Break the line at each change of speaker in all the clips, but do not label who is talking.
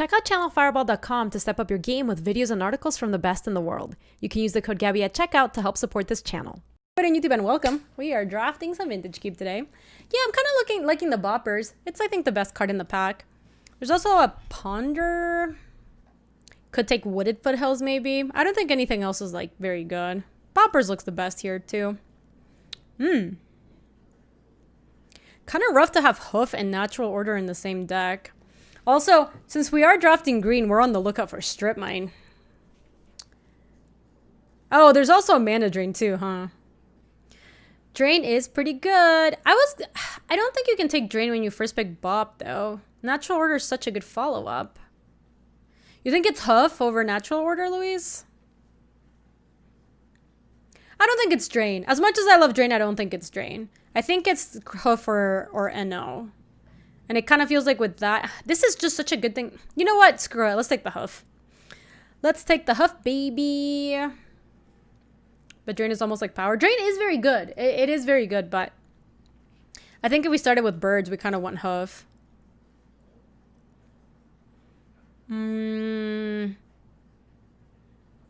Check out channelfireball.com to step up your game with videos and articles from the best in the world. You can use the code Gaby at checkout to help support this channel. Good on YouTube and welcome. We are drafting some Vintage Cube today. Yeah, I'm kind of liking the Boppers. It's, I think, the best card in the pack. There's also a Ponder. Could take Wooded Foothills, maybe. I don't think anything else is, like, very good. Boppers looks the best here, too. Kind of rough to have Hoof and Natural Order in the same deck. Also, since we are drafting green, we're on the lookout for Strip Mine. Oh, there's also a Mana Drain, too, huh? Drain is pretty good. I don't think you can take Drain when you first pick Bop, though. Natural Order is such a good follow-up. You think it's Hoof over Natural Order, Louise? I don't think it's Drain. As much as I love Drain, I don't think it's Drain. I think it's Hoof or NO. And it kind of feels like with that, this is just such a good thing. You know what? Screw it. Let's take the Hoof. Let's take the Hoof, baby. But Drain is almost like Power. Drain is very good. It is very good, but I think if we started with Birds, we kind of want Hoof.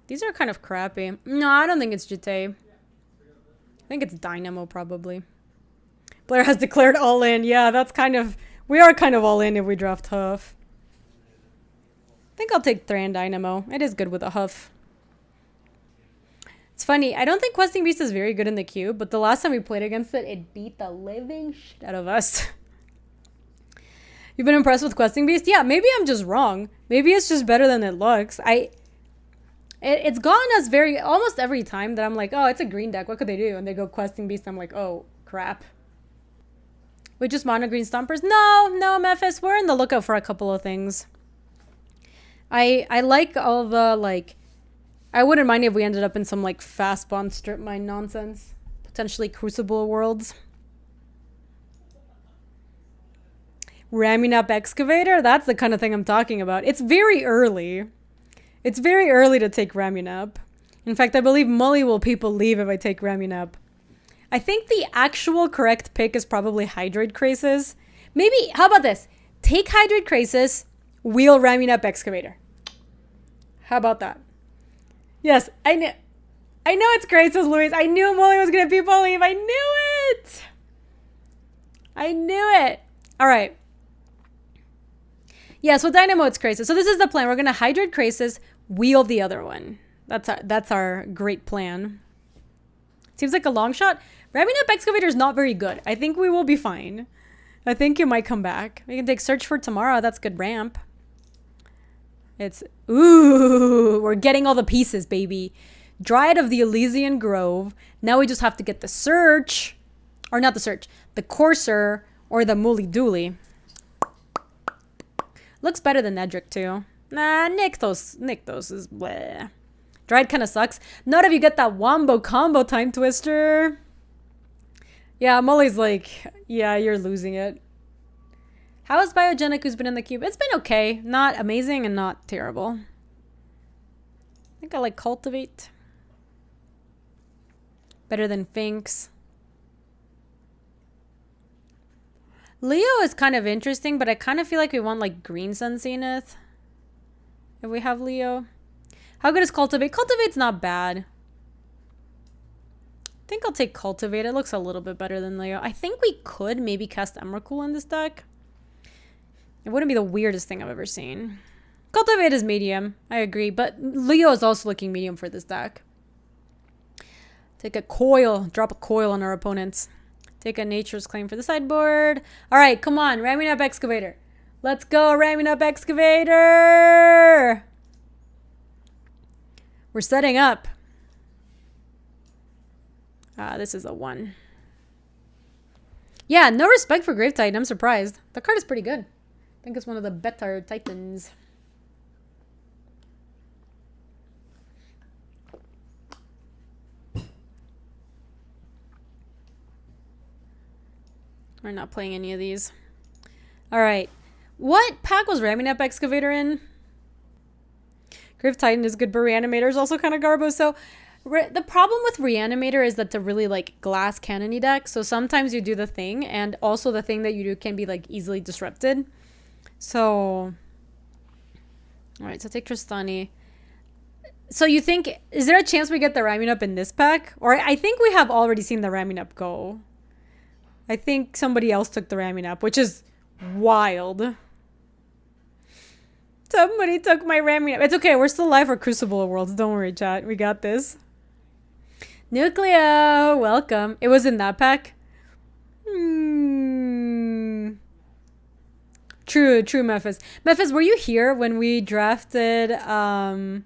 These are kind of crappy. No, I don't think it's Jite. I think it's Dynamo, probably. Blair has declared all in. Yeah, that's kind of... We are kind of all in if we draft Hoof. I think I'll take Thran Dynamo. It is good with a Hoof. It's funny. I don't think Questing Beast is very good in the cube, but the last time we played against it, it beat the living shit out of us. You've been impressed with Questing Beast? Yeah, maybe I'm just wrong. Maybe it's just better than it looks. It's gotten us almost every time that I'm like, oh, it's a green deck. What could they do? And they go Questing Beast. I'm like, oh, crap. We just mono green Stompers? No, Memphis. We're in the lookout for a couple of things. I like all the, like... I wouldn't mind if we ended up in some, like, fast bond strip mine nonsense. Potentially Crucible Worlds. Ramming up Excavator? That's the kind of thing I'm talking about. It's very early. It's very early to take Ramming up. In fact, I believe Mully will people leave if I take Ramming up. I think the actual correct pick is probably Hydroid Krasis. Maybe, how about this? Take Hydroid Krasis, wheel Ramming up Excavator. How about that? Yes, I know it's Krasis, Luis. I knew Mully was going to people leave. I knew it. I knew it. All right. Yeah, so Dynamo, it's Krasis. So this is the plan. We're going to Hydroid Krasis, wheel the other one. That's our great plan. Seems like a long shot. Ramming up Excavator is not very good. I think we will be fine. I think you might come back. We can take Search for Tomorrow. That's good ramp. Ooh, we're getting all the pieces, baby. Dryad of the Elysian Grove. Now we just have to get the Search. Or not the Search. The Courser or the Mooly Dooly. Looks better than Nedrick, too. Nah, Nykthos is bleh. Dryad kind of sucks. Not if you get that Wombo combo Time Twister. Yeah, Mully's like, yeah, you're losing it. How is Biogenic who's been in the cube? It's been okay. Not amazing and not terrible. I think I like Cultivate. Better than Finks. Leo is kind of interesting, but I kind of feel like we want like Green Sun Zenith. If we have Leo. How good is Cultivate? Cultivate's not bad. I think I'll take Cultivate. It looks a little bit better than Leo. I think we could maybe cast Emrakul in this deck. It wouldn't be the weirdest thing I've ever seen. Cultivate is medium. I agree. But Leo is also looking medium for this deck. Take a coil. Drop a coil on our opponents. Take a Nature's Claim for the sideboard. All right, come on. Ramming up Excavator. Let's go. Ramming up Excavator. We're setting up. This is a 1. Yeah, no respect for Grave Titan. I'm surprised. The card is pretty good. I think it's one of the better Titans. We're not playing any of these. All right. What pack was Ramming Up Excavator in? Grave Titan is good, but Reanimator is also kind of garbo. So the problem with Reanimator is that it's a really like glass cannony deck. So sometimes you do the thing, and also the thing that you do can be like easily disrupted. So All right, so take Tristani. So you think, is there a chance we get the ramming up in this pack? Or I think we have already seen the ramming up go. I think somebody else took the ramming up, which is wild. Somebody took my ramming up. It's okay, we're still live for Crucible Worlds. Don't worry, chat. We got this. Nucleo, welcome. It was in that pack? True, Memphis. Memphis, were you here when we drafted a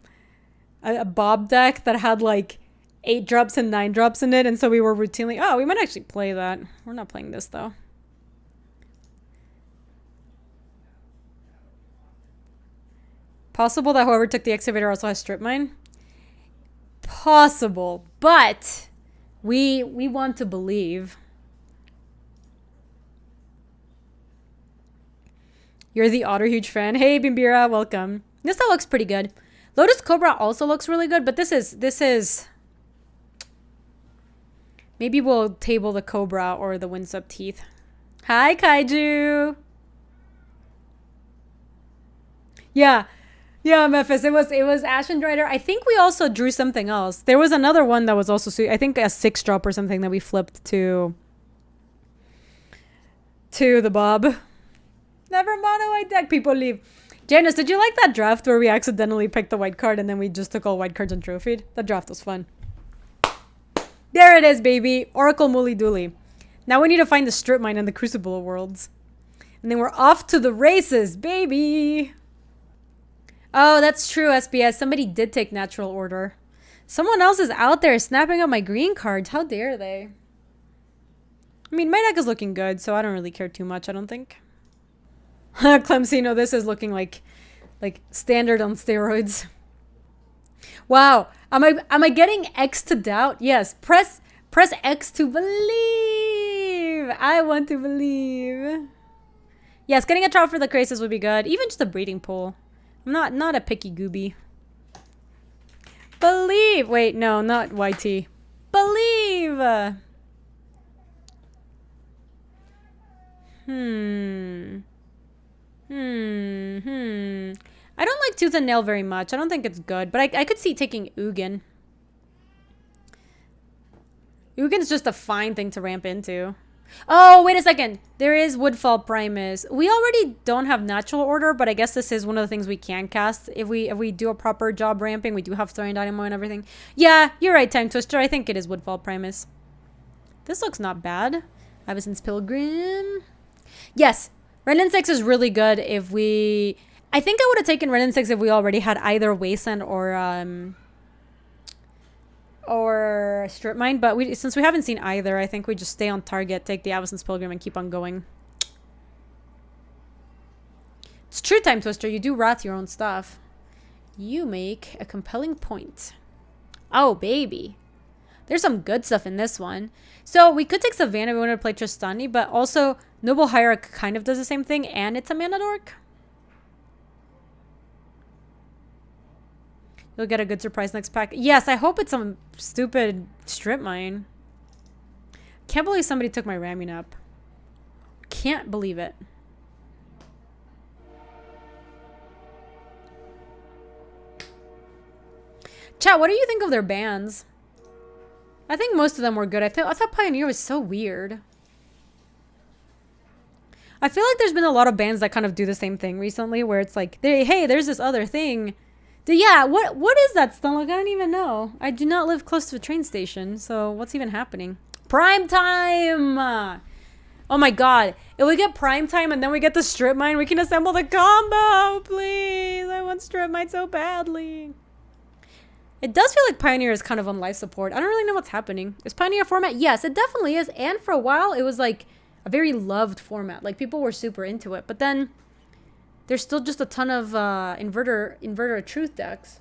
Bob deck that had like 8 drops and 9 drops in it? And so we were routinely... Oh, we might actually play that. We're not playing this, though. Possible that whoever took the excavator also has strip mine? Possible, but we want to believe. You're the Otter huge fan. Hey, Bimbira, welcome. This stuff looks pretty good. Lotus Cobra also looks really good, but this is... Maybe we'll table the Cobra or the Windswept Teeth. Hi, Kaiju. Yeah, Memphis. It was Ashen Rider. I think we also drew something else. There was another one that was also, I think, a 6-drop or something that we flipped to the Bob. Never mono white deck. People leave. Janice, did you like that draft where we accidentally picked the white card and then we just took all white cards and trophied? That draft was fun. There it is, baby. Oracle Mooly Dooley. Now we need to find the strip mine in the Crucible Worlds. And then we're off to the races, baby. Oh, that's true, SBS. Somebody did take Natural Order. Someone else is out there snapping up my green cards. How dare they? I mean, my deck is looking good, so I don't really care too much, I don't think. Clemsino, this is looking like standard on steroids. Wow. Am I getting X to doubt? Yes. Press X to believe. I want to believe. Yes, getting a trial for the Crisis would be good. Even just a breeding pool. I'm not a picky gooby. Believe. Wait, no, not YT. Believe. I don't like Tooth and Nail very much. I don't think it's good, but I could see taking Ugin. Ugin's just a fine thing to ramp into. Oh, wait a second. There is Woodfall Primus. We already don't have Natural Order, but I guess this is one of the things we can cast. If we do a proper job ramping, we do have Throwing Dynamo and everything. Yeah, you're right, Time Twister. I think it is Woodfall Primus. This looks not bad. Avacyn's Pilgrim. Yes, Renin 6 is really good if we... I think I would have taken Renin 6 if we already had either Wasteland or Strip Mine, but since we haven't seen either, I think we just stay on target, take the Avacyn's Pilgrim, and keep on going. It's true, Time Twister. You do wrath your own stuff. You make a compelling point. Oh, baby. There's some good stuff in this one. So we could take Savannah if we wanted to play Tristani, but also Noble Hierarch kind of does the same thing, and it's a mana dork. You'll get a good surprise next pack. Yes, I hope it's some stupid strip mine. Can't believe somebody took my ramming up. Can't believe it. Chat, what do you think of their bans? I think most of them were good. I thought Pioneer was so weird. I feel like there's been a lot of bans that kind of do the same thing recently, where it's like, hey, there's this other thing. Yeah, what is that, Stunlock? I don't even know. I do not live close to a train station, so what's even happening? Prime time! Oh my god. If we get prime time and then we get the strip mine, we can assemble the combo, please! I want strip mine so badly. It does feel like Pioneer is kind of on life support. I don't really know what's happening. Is Pioneer a format? Yes, it definitely is. And for a while, it was like a very loved format. Like, people were super into it. But then there's still just a ton of inverter truth decks.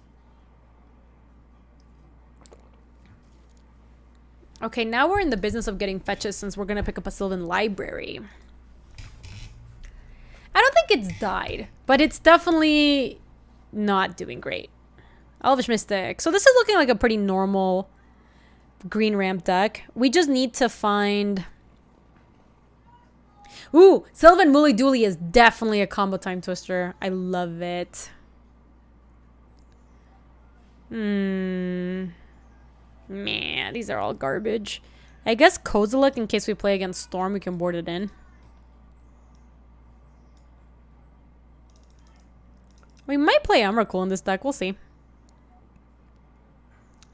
Okay, now we're in the business of getting fetches since we're going to pick up a Sylvan Library. I don't think it's died, but it's definitely not doing great. Elvish Mystic. So this is looking like a pretty normal green ramp deck. We just need to find... Ooh, Sylvan Mooly Dooley is definitely a combo Time Twister. I love it. Man, these are all garbage. I guess Kozilek, in case we play against Storm, we can board it in. We might play Emrakul in this deck. We'll see.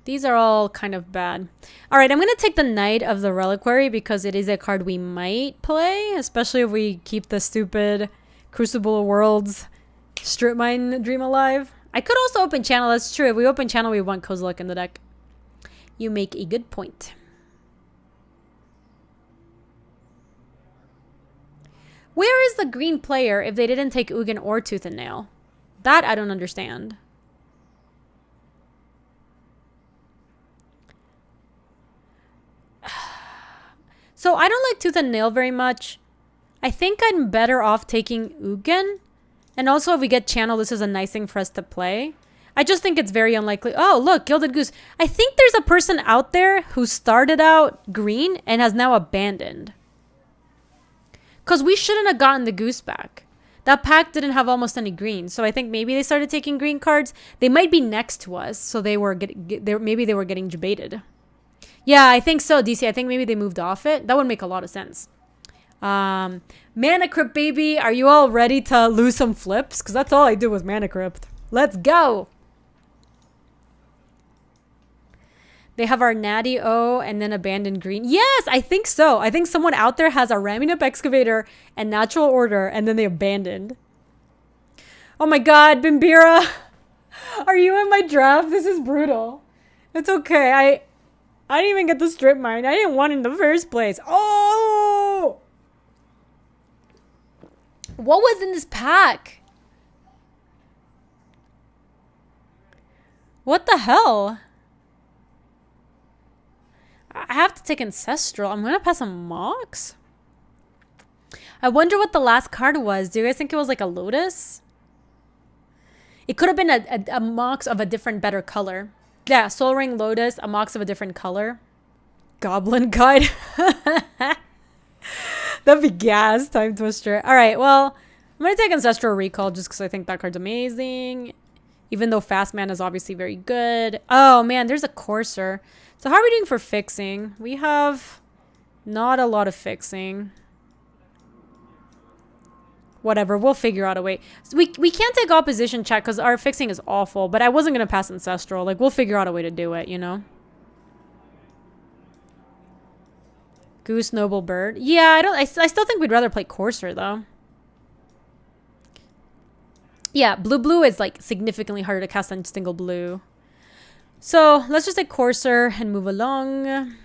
These are all kind of bad. Alright, I'm going to take the Knight of the Reliquary because it is a card we might play, especially if we keep the stupid Crucible of Worlds Strip Mine Dream alive. I could also open Channel. That's true. If we open Channel, we want Kozilek in the deck. You make a good point. Where is the green player if they didn't take Ugin or Tooth and Nail? That I don't understand. So I don't like Tooth and Nail very much. I think I'm better off taking Ugin. And also if we get Channel, this is a nice thing for us to play. I just think it's very unlikely. Oh, look, Gilded Goose. I think there's a person out there who started out green and has now abandoned. Because we shouldn't have gotten the Goose back. That pack didn't have almost any green. So I think maybe they started taking green cards. They might be next to us. So they were maybe they were getting debated. Yeah, I think so, DC. I think maybe they moved off it. That would make a lot of sense. Mana Crypt, baby. Are you all ready to lose some flips? Because that's all I do with Mana Crypt. Let's go. They have our Natty O and then Abandoned Green. Yes, I think so. I think someone out there has a Ramming Up Excavator and Natural Order and then they abandoned. Oh my god, Bimbira. Are you in my draft? This is brutal. It's okay. I didn't even get the Strip Mine. I didn't want it in the first place. Oh! What was in this pack? What the hell? I have to take Ancestral. I'm going to pass on Mox. I wonder what the last card was. Do you guys think it was like a Lotus? It could have been a Mox of a different, better color. Yeah, Soul Ring, Lotus, a Mox of a different color. Goblin Guide. That'd be gas. Time Twister. All right, well, I'm going to take Ancestral Recall just because I think that card's amazing. Even though Fast Man is obviously very good. Oh, man, there's a Courser. So how are we doing for fixing? We have not a lot of fixing. Whatever, we'll figure out a way. So we can't take opposition check because our fixing is awful. But I wasn't going to pass Ancestral. Like, we'll figure out a way to do it, you know? Goose, Noble Bird. Yeah, I still think we'd rather play Courser, though. Yeah, blue is, like, significantly harder to cast than single blue. So, let's just take Courser and move along.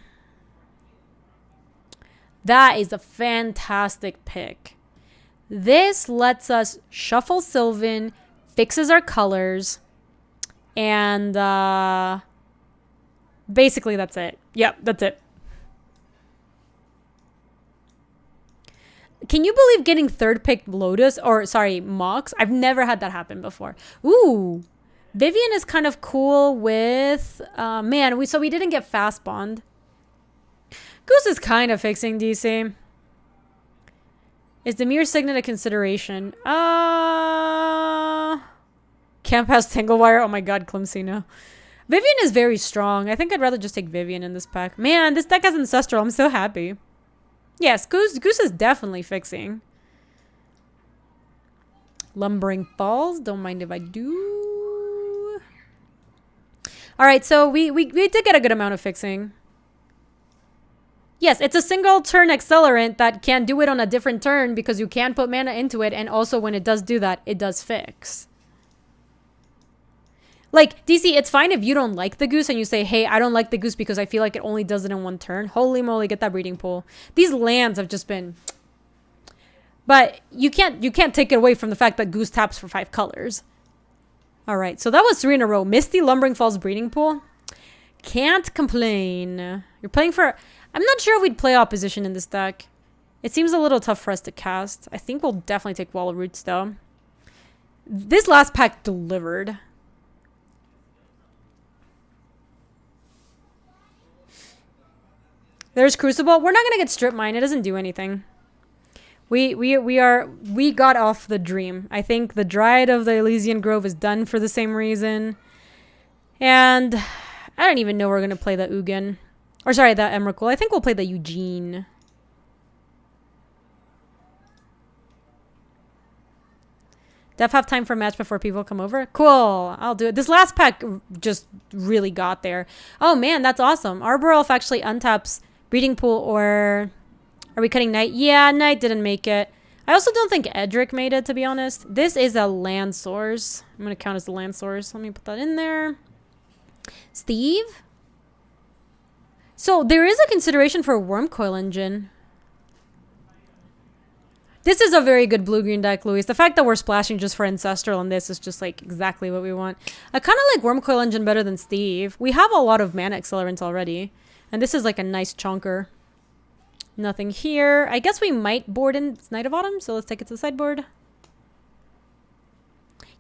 That is a fantastic pick. This lets us shuffle Sylvan, fixes our colors, and basically that's it. Yep, that's it. Can you believe getting third pick Lotus, or sorry, Mox? I've never had that happen before. Ooh. Vivian is kind of cool with, man, so we didn't get Fast Bond. Goose is kind of fixing DC. Is the Mirror Signet a consideration? Can't pass Tanglewire. Oh my god, Clemsina. Vivian is very strong. I think I'd rather just take Vivian in this pack. Man, this deck has Ancestral. I'm so happy. Yes, Goose is definitely fixing. Lumbering Falls. Don't mind if I do. Alright, so we did get a good amount of fixing. Yes, it's a single turn accelerant that can do it on a different turn because you can put mana into it, and also when it does do that, it does fix. Like, DC, it's fine if you don't like the Goose and you say, hey, I don't like the Goose because I feel like it only does it in one turn. Holy moly, get that Breeding Pool. These lands have just been... But you can't take it away from the fact that Goose taps for 5 colors. Alright, so that was 3 in a row. Misty, Lumbering Falls, Breeding Pool. Can't complain. You're playing for... I'm not sure we'd play opposition in this deck. It seems a little tough for us to cast. I think we'll definitely take Wall of Roots, though. This last pack delivered. There's Crucible. We're not going to get Strip Mine. It doesn't do anything. We got off the dream. I think the Dryad of the Elysian Grove is done for the same reason. And I don't even know we're going to play the Ugin. Or sorry, the Emrakul. I think we'll play the Eugene. Def have time for a match before people come over? Cool. I'll do it. This last pack just really got there. Oh, man, that's awesome. Arbor Elf actually untaps Breeding Pool, or are we cutting Knight? Yeah, Knight didn't make it. I also don't think Edric made it, to be honest. This is a land source. I'm going to count as the land source. Let me put that in there. Steve? So there is a consideration for a Wormcoil Engine. This is a very good blue-green deck, Luis. The fact that we're splashing just for Ancestral on this is just like exactly what we want. I kind of like Wormcoil Engine better than Steve. We have a lot of mana accelerants already. And this is like a nice chunker. Nothing here. I guess we might board in Knight of Autumn, so let's take it to the sideboard.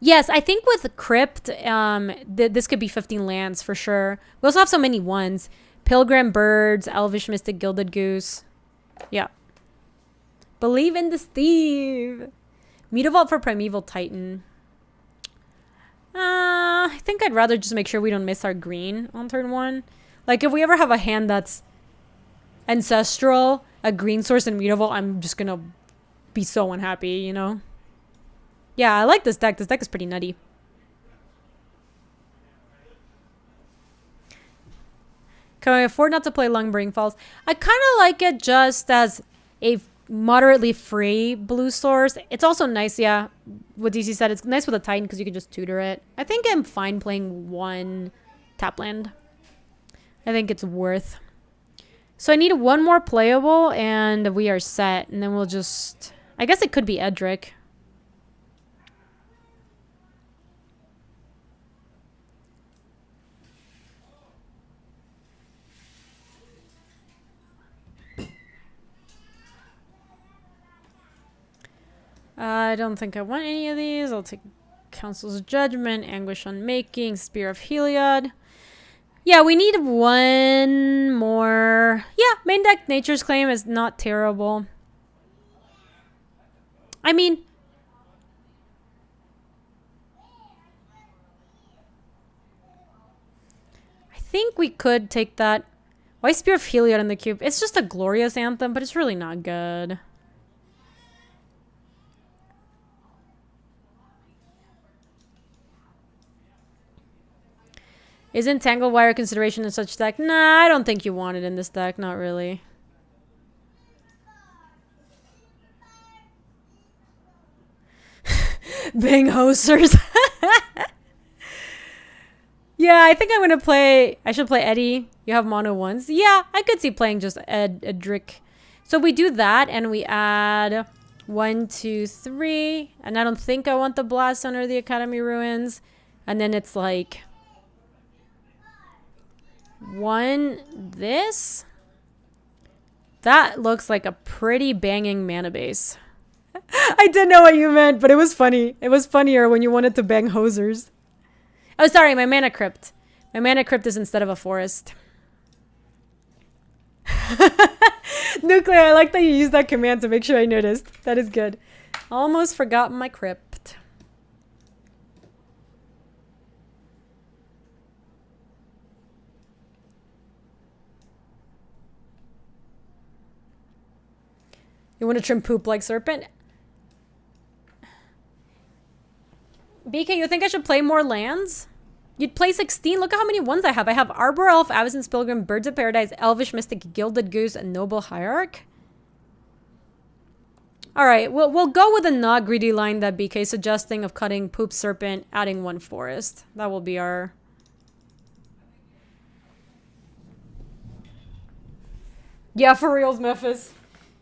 Yes, I think with Crypt, this could be 15 lands for sure. We also have so many ones. Pilgrim Birds, Elvish Mystic, Gilded Goose. Yeah. Believe in the Steve. Mutavault for Primeval Titan. I think I'd rather just make sure we don't miss our green on turn 1. Like, if we ever have a hand that's Ancestral, a green source, and Mutavault, I'm just gonna be so unhappy, you know? Yeah, I like this deck. This deck is pretty nutty. Can I afford not to play Lumbering Falls? I kind of like it just as a moderately free blue source. It's also nice, yeah, what DC said. It's nice with a Titan because you can just tutor it. I think I'm fine playing one tap land. I think it's worth. So I need one more playable and we are set. And then we'll just... I guess it could be Edric. I don't think I want any of these. I'll take Council's Judgment, Anguish Unmaking, Spear of Heliod. Yeah, we need one more. Yeah, main deck Nature's Claim is not terrible. I mean, I think we could take that. Why Spear of Heliod in the cube? It's just a glorious anthem, but it's really not good. Isn't Tangle Wire consideration in such deck? Nah, I don't think you want it in this deck. Not really. Bang hosters. Yeah, I think I'm going to play... I should play Eddie. You have mono ones. Yeah, I could see playing just Edric. So we do that and we add 1, 2, 3. And I don't think I want the Blast Zone the Academy Ruins. And then it's like... 1, this. That looks like a pretty banging mana base. I didn't know what you meant, but it was funny. It was funnier when you wanted to bang hosers. Oh, sorry, my Mana Crypt. My Mana Crypt is instead of a forest. Nuclear, I like that you used that command to make sure I noticed. That is good. Almost forgot my crypt. You want to trim poop like serpent? BK, you think I should play more lands? You'd play 16? Look at how many ones I have. I have Arbor Elf, Avacyn's Pilgrim, Birds of Paradise, Elvish Mystic, Gilded Goose, and Noble Hierarch. Alright, we'll go with a not greedy line that BK is suggesting of cutting Poop Serpent, adding 1 forest. That will be our... Yeah, for reals, Memphis.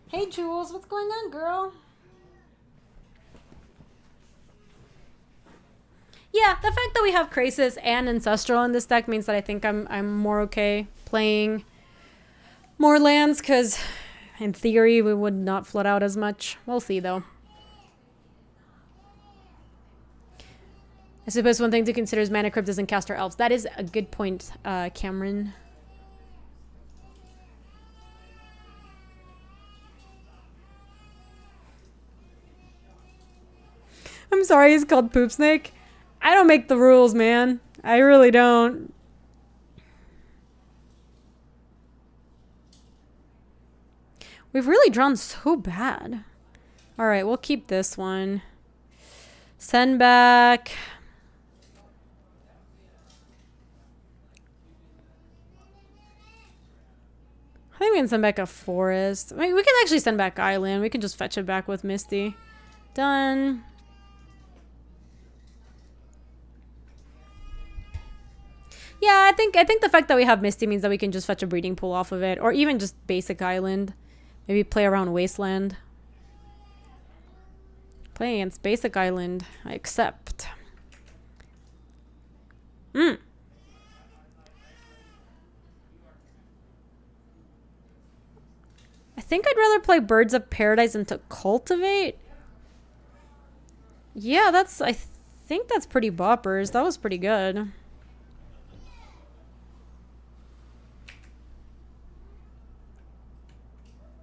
Hey, Jules, what's going on, girl? Yeah, the fact that we have Krasis and Ancestral in this deck means that I think I'm more okay playing more lands, because in theory we would not flood out as much. We'll see, though. I suppose one thing to consider is Mana Crypt doesn't cast our elves. That is a good point, Cameron. I'm sorry, he's called Poop Snake. I don't make the rules, man. I really don't. We've really drawn so bad. All right, we'll keep this one. Send back. I think we can send back a forest. I mean, we can actually send back island. We can just fetch it back with Misty. Done. Yeah, I think the fact that we have Misty means that we can just fetch a breeding pool off of it, or even just basic island. Maybe play around wasteland. Playing against basic island, I accept. I think I'd rather play Birds of Paradise than to cultivate. Yeah, I think that's pretty boppers. That was pretty good.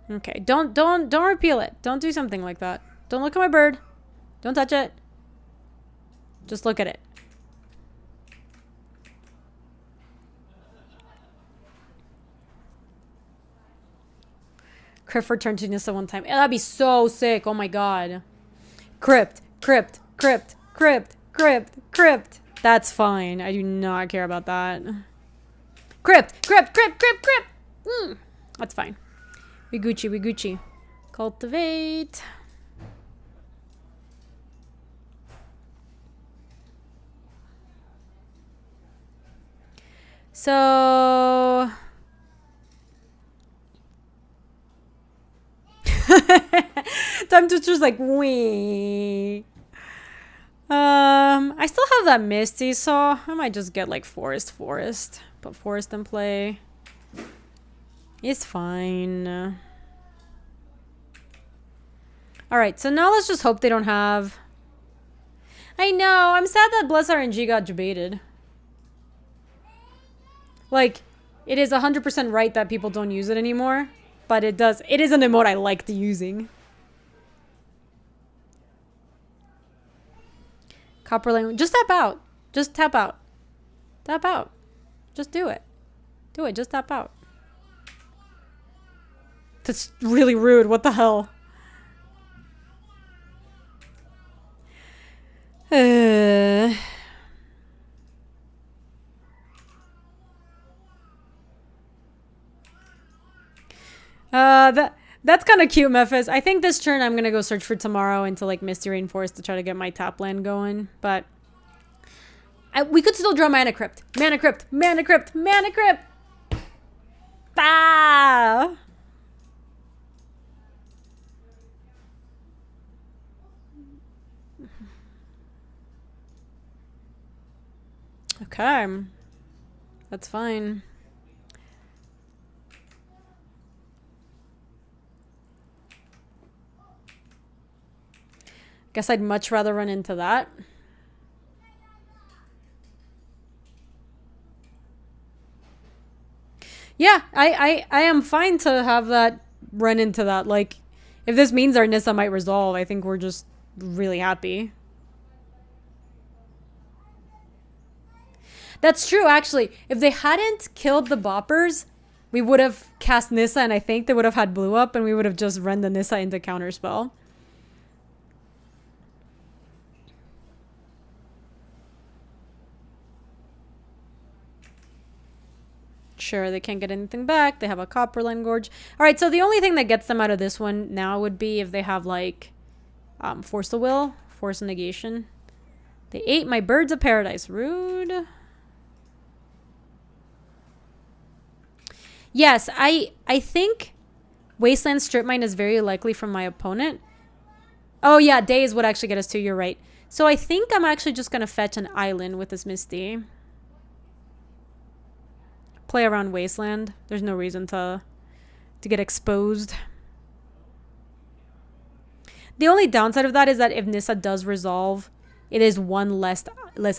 Okay, don't repeal it. Don't do something like that. Don't look at my bird. Don't touch it. Just look at it. Crypt for turn to Nissa one time. That'd be so sick. Oh my god. Crypt. Crypt. Crypt. Crypt. Crypt. Crypt. That's fine. I do not care about that. Crypt. Crypt. Crypt. Crypt. Crypt. That's fine. We Gucci. We Gucci. Cultivate. So... Time to choose like wee. I still have that Misty, so I might just get like forest. Put forest in play. It's fine. Alright, so now let's just hope they don't have... I know, I'm sad that Bless RNG got debated. Like, it is 100% right that people don't use it anymore. But it is an emote I liked using. Copper lane. Just tap out. Just tap out. Tap out. Just do it. Do it. Just tap out. That's really rude. What the hell? That's kind of cute, Memphis. I think this turn I'm gonna go search for tomorrow into like Misty Rainforest to try to get my tap land going. But we could still draw Mana Crypt. Mana Crypt. Mana Crypt. Mana Crypt. Ah! Okay. That's fine. Guess I'd much rather run into that. Yeah, I am fine to have that run into that. Like, if this means our Nissa might resolve, I think we're just really happy. That's true, actually. If they hadn't killed the boppers, we would have cast Nissa, and I think they would have had blue up, and we would have just run the Nissa into counterspell. Sure, they can't get anything back. They have a Copperline Gorge. All right, so the only thing that gets them out of this one now would be if they have, like, Force of Will, Force of Negation. They ate my Birds of Paradise. Rude. Yes, I think Wasteland Strip Mine is very likely from my opponent. Oh, yeah, Days would actually get us 2. You're right. So I think I'm actually just going to fetch an island with this Misty. Play around Wasteland. There's no reason to get exposed. The only downside of that is that if Nissa does resolve, it is one less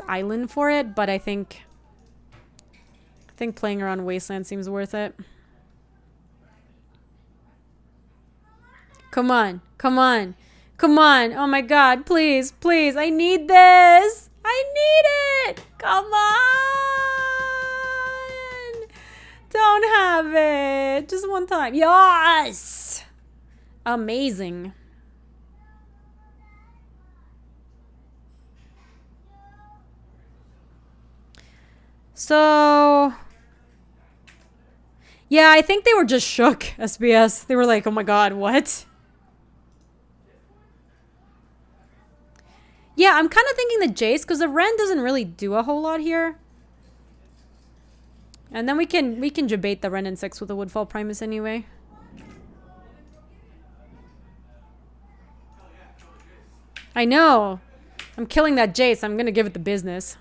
island for it, but I think playing around Wasteland seems worth it. Come on. Come on. Come on. Oh my god, please, please. I need this. I need it. Come on. Don't have it. Just one time. Yes. Amazing. So, yeah, I think they were just shook, SBS. They were like, oh my god, what? Yeah, I'm kind of thinking the Jace, because the Ren doesn't really do a whole lot here. And then we can debate the Ren in 6 with the Woodfall Primus anyway. I know. I'm killing that Jace. I'm going to give it the business.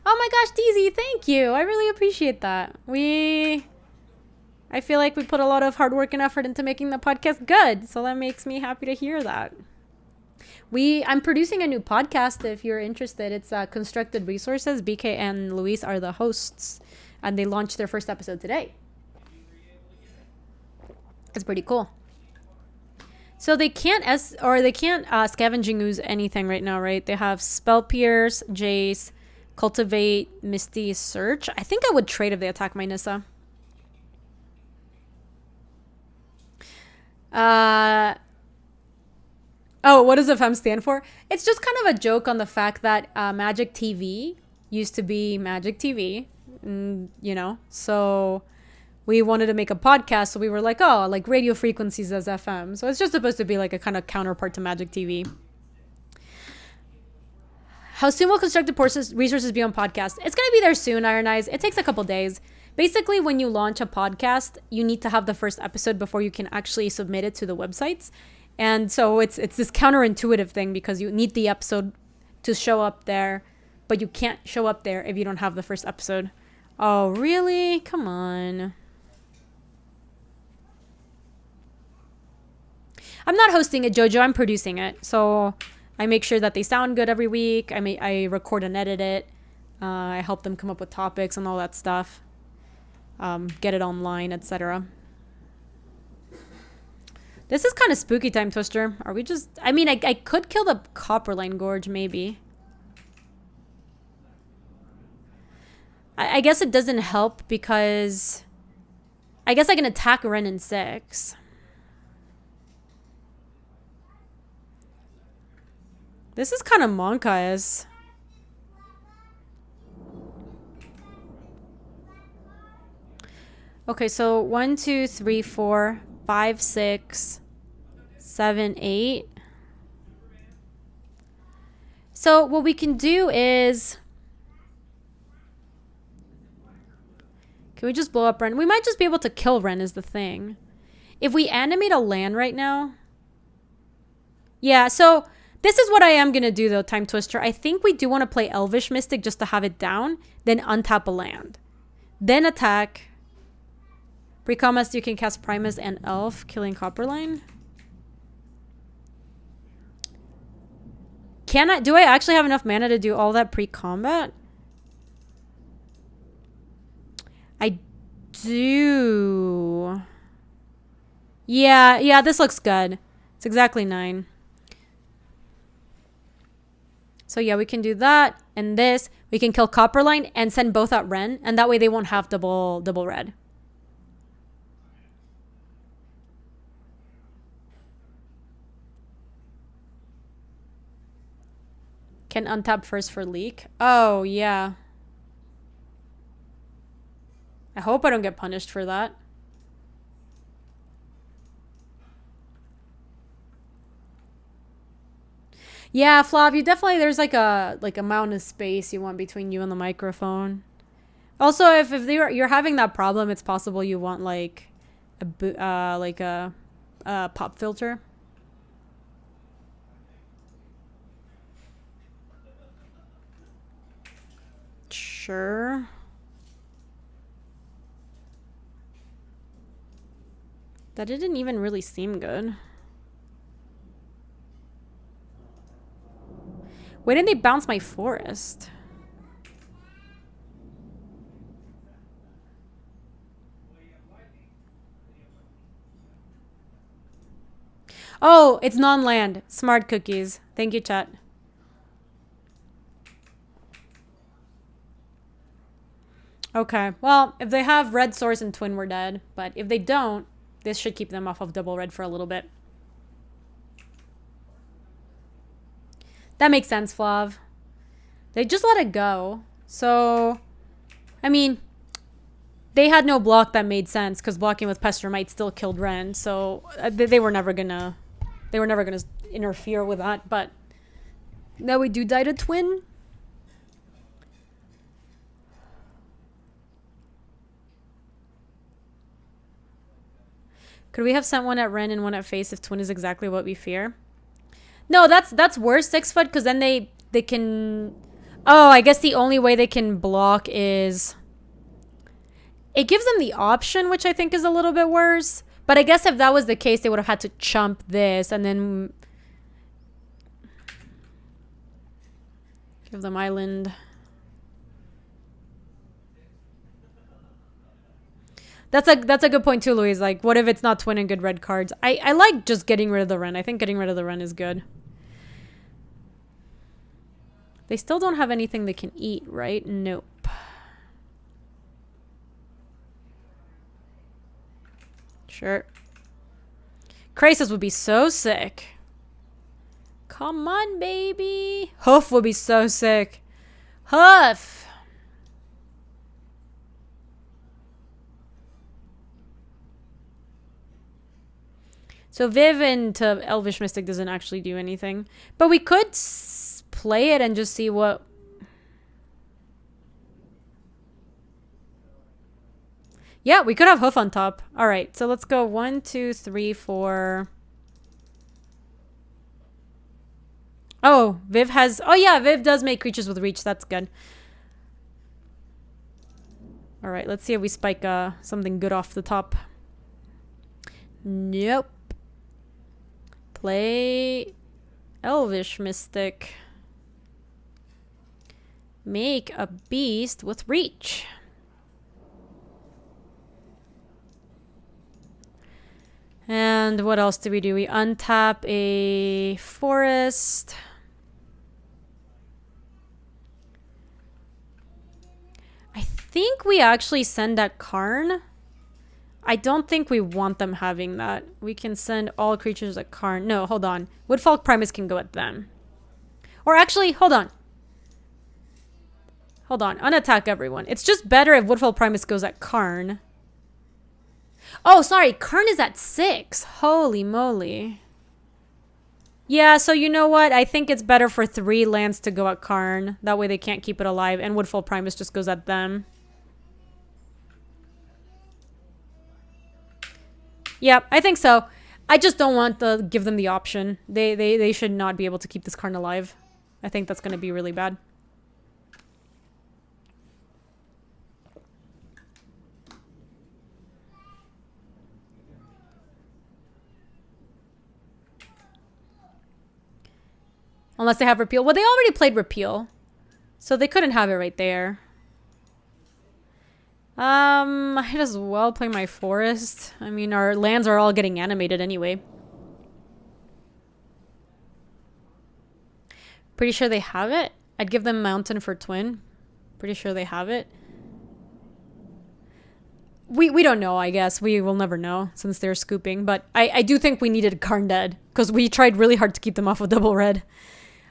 Oh my gosh, DZ, thank you. I really appreciate that. I feel like we put a lot of hard work and effort into making the podcast good. So that makes me happy to hear that. I'm producing a new podcast if you're interested. It's Constructed Resources. BK and Luis are the hosts. And they launched their first episode today. It's pretty cool. So they can't scavenging ooze anything right now, right? They have Spell Pierce, Jace, Cultivate, Misty, Search. I think I would trade if they attack my Nissa. Oh, what does FM stand for? It's just kind of a joke on the fact that Magic TV used to be Magic TV, you know? So we wanted to make a podcast, so we were like, oh, like radio frequencies as FM. So it's just supposed to be like a kind of counterpart to Magic TV. How soon will Constructed Resources be on podcast? It's going to be there soon, Iron Eyes. It takes a couple days. Basically, when you launch a podcast, you need to have the first episode before you can actually submit it to the websites. And so it's this counterintuitive thing because you need the episode to show up there, but you can't show up there if you don't have the first episode. Oh, really? Come on. I'm not hosting it, Jojo. I'm producing it. So I make sure that they sound good every week. I record and edit it. I help them come up with topics and all that stuff. Get it online, etc. This is kind of spooky time, Twister. Are we just... I mean, I could kill the Copperline Gorge, maybe. I guess it doesn't help because... I guess I can attack Ren in 6. This is kind of Monkai-esque. Okay, so 1, 2, 3, 4, 5, 6, 7, 8. So what we can do is... Can we just blow up Ren? We might just be able to kill Ren is the thing. If we animate a land right now... Yeah, so... This is what I am going to do, though, Time Twister. I think we do want to play Elvish Mystic just to have it down. Then untap a land. Then attack. Pre-combat, you can cast Primus and Elf, killing Copperline. Do I actually have enough mana to do all that pre-combat? I do. Yeah, this looks good. It's exactly 9. So yeah, we can do that. And this, we can kill Copperline and send both out Ren. And that way they won't have double red. Can untap first for leak. Oh, yeah. I hope I don't get punished for that. Yeah, Flav, you definitely, there's like a amount of space you want between you and the microphone. Also, if you're having that problem, it's possible you want like a pop filter. Sure. That didn't even really seem good. Why didn't they bounce my forest? Oh, it's non-land. Smart cookies. Thank you, chat. Okay, well, if they have red source and twin, we're dead. But if they don't, this should keep them off of double red for a little bit. That makes sense, Flav. They just let it go. So, I mean, they had no block that made sense because blocking with Pester might still killed Ren. So they were never gonna interfere with that. But now we do die to twin. Could we have sent one at Ren and one at face if twin is exactly what we fear? No, that's worse, 6 foot, because then they can... Oh, I guess the only way they can block is... It gives them the option, which I think is a little bit worse. But I guess if that was the case, they would have had to chump this and then... Give them island... That's a good point too, Louise. Like, what if it's not twin and good red cards? I like just getting rid of the Ren. I think getting rid of the Ren is good. They still don't have anything they can eat, right? Nope. Sure. Krasis would be so sick. Come on, baby. Hoof would be so sick. Hoof. So Viv into Elvish Mystic doesn't actually do anything. But we could play it and just see what... Yeah, we could have Hoof on top. All right, so let's go 1, 2, 3, 4. Oh, Viv has... Oh yeah, Viv does make creatures with reach. That's good. All right, let's see if we spike something good off the top. Nope. Play Elvish Mystic. Make a beast with reach. And what else do? We untap a forest. I think we actually send that Karn. I don't think we want them having that. We can send all creatures at Karn. No, hold on. Woodfolk Primus can go at them. Or actually, hold on. Hold on. Unattack everyone. It's just better if Woodfolk Primus goes at Karn. Oh, sorry. Karn is at 6. Holy moly. Yeah, so you know what? I think it's better for 3 lands to go at Karn. That way they can't keep it alive. And Woodfolk Primus just goes at them. Yeah, I think so. I just don't want to give them the option. They should not be able to keep this Karn alive. I think that's going to be really bad. Unless they have repeal. Well, they already played repeal. So they couldn't have it right there. I might as well play my forest. I mean, our lands are all getting animated anyway. Pretty sure they have it. I'd give them mountain for twin. Pretty sure they have it. We don't know, I guess. We will never know since they're scooping. But I do think we needed Karn dead. Because we tried really hard to keep them off of double red.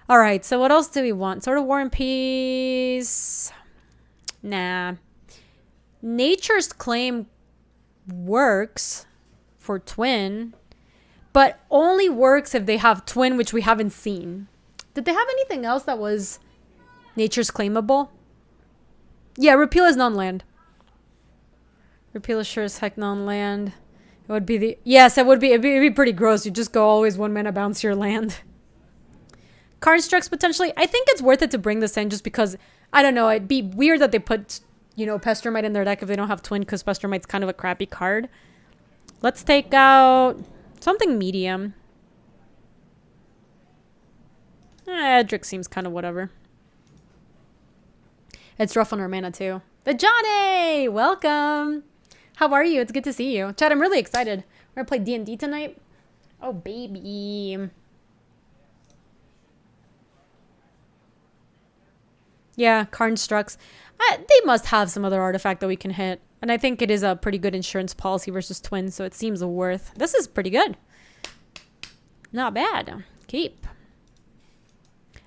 Alright, so what else do we want? Sort of War and Peace. Nah. Nature's Claim works for twin, but only works if they have twin, which we haven't seen. Did they have anything else that was Nature's Claimable? Yeah, repeal is non-land. Repeal is sure as heck non-land. It would be the... Yes, it would be... It'd be pretty gross. You just go always 1 mana bounce your land. Karn Strux potentially. I think it's worth it to bring this in just because, I don't know, it'd be weird that they put... You know, Pestermite in their deck if they don't have twin because Pestermite's kind of a crappy card. Let's take out something medium. Edric seems kind of whatever. It's rough on our mana too. But Johnny! Welcome! How are you? It's good to see you. Chad, I'm really excited. We're gonna play D&D tonight. Oh, baby. Yeah, Karnstrucks. They must have some other artifact that we can hit. And I think it is a pretty good insurance policy versus twins, so it seems worth. This is pretty good. Not bad. Keep.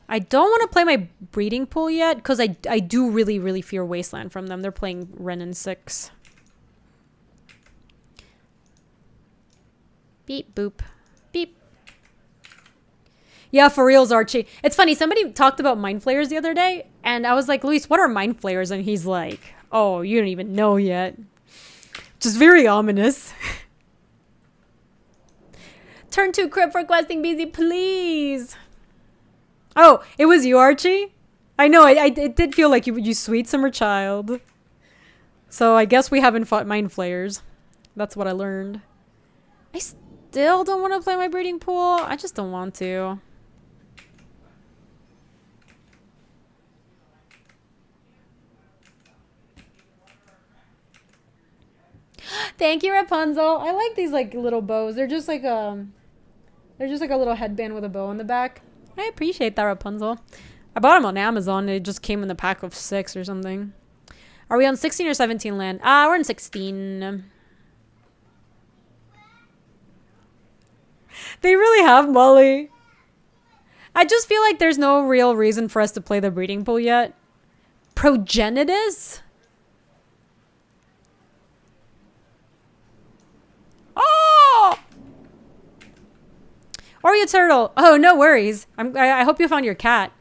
I don't want to play my breeding pool yet, because I do really, really fear Wasteland from them. They're playing Ren and 6. Beep, boop. Beep. Yeah, for reals, Archie. It's funny, somebody talked about Mind Flayers the other day, and I was like, Luis, what are Mind Flayers? And he's like, oh, you don't even know yet. Just very ominous. Turn 2 crib for questing BZ, please. Oh, it was you, Archie? I know, it did feel like you sweet summer child. So I guess we haven't fought Mind Flayers. That's what I learned. I still don't want to play my breeding pool. I just don't want to. Thank you, Rapunzel. I like these like little bows. They're just like a little headband with a bow in the back. I appreciate that, Rapunzel. I bought them on Amazon. It just came in the pack of 6 or something. Are we on 16 or 17 land? We're on 16. They really have Molly. I just feel like there's no real reason for us to play the breeding pool yet. Progenitus? Oh! Oreo Turtle. Oh, no worries. I hope you found your cat.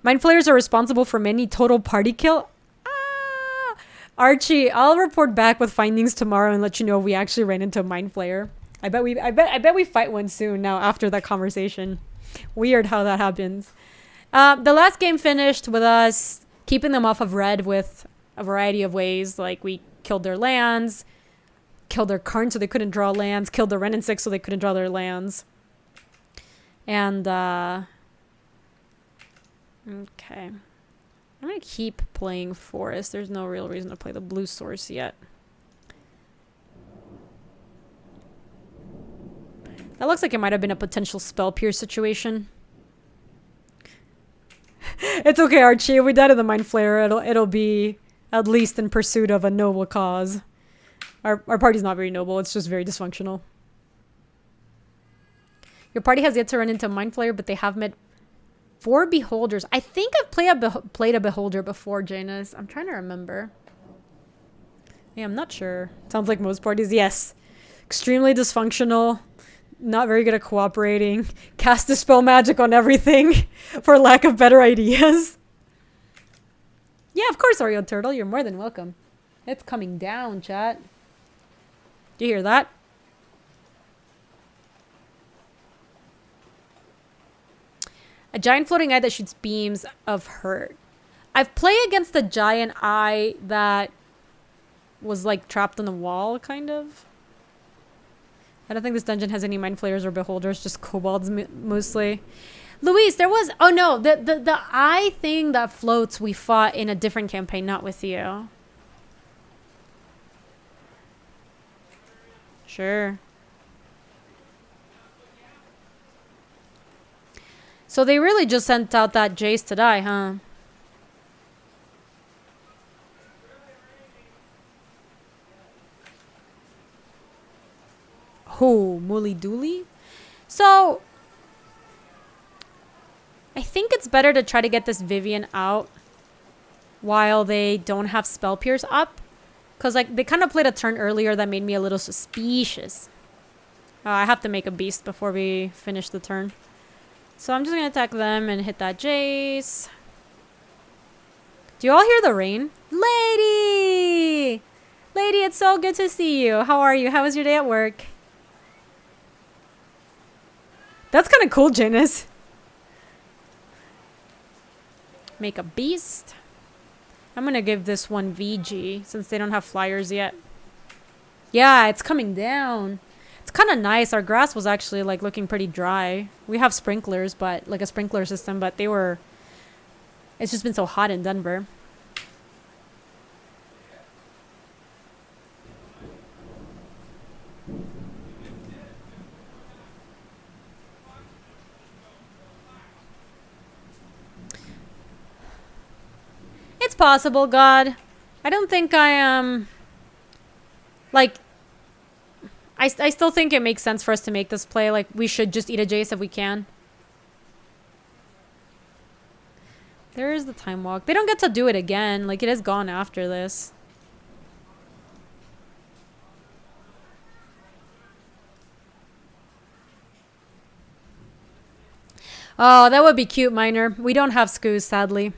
Mind Flayers are responsible for many total party kill. Ah! Archie, I'll report back with findings tomorrow and let you know if we actually ran into a Mind Flayer. I bet we fight one soon now after that conversation. Weird how that happens. The last game finished with us keeping them off of red with a variety of ways. Like we killed their lands, killed their Karn so they couldn't draw lands, killed the Ren and 6 so they couldn't draw their lands. And okay. I'm gonna keep playing Forest. There's no real reason to play the blue source yet. That looks like it might have been a potential spell pierce situation. It's okay, Archie. If we die to the Mind Flayer, it'll be at least in pursuit of a noble cause. Our party's not very noble. It's just very dysfunctional. Your party has yet to run into a Mind Flayer, but they have met 4 Beholders. I think I've played a Beholder before, Janus. I'm trying to remember. Yeah, I'm not sure. Sounds like most parties. Yes. Extremely dysfunctional. Not very good at cooperating. Cast Dispel Magic on everything for lack of better ideas. Yeah, of course, Oreo Turtle. You're more than welcome. It's coming down, chat. Do you hear that? A giant floating eye that shoots beams of hurt. I've played against the giant eye that was like trapped on the wall, kind of. I don't think this dungeon has any Mind Flayers or Beholders, just kobolds mostly. Luis, there was... Oh, no. The eye thing that floats we fought in a different campaign, not with you. Sure. So they really just sent out that Jace to die, huh? Oh, Mooly Dooly? So, I think it's better to try to get this Vivian out while they don't have Spell Pierce up. Because like they kind of played a turn earlier that made me a little suspicious. I have to make a beast before we finish the turn. So I'm just going to attack them and hit that Jace. Do you all hear the rain? Lady! Lady, it's so good to see you. How are you? How was your day at work? That's kind of cool, Janus. Make a beast. I'm going to give this one VG since they don't have flyers yet. Yeah, it's coming down. It's kind of nice. Our grass was actually like looking pretty dry. We have sprinklers, but like a sprinkler system, but they were... It's just been so hot in Denver. possible, God. I don't think I am... like... I still think it makes sense for us to make this play. Like, we should just eat a Jace if we can. There is the Time Walk. They don't get to do it again. Like, it is gone after this. Oh, that would be cute, Miner. We don't have Skoos, sadly.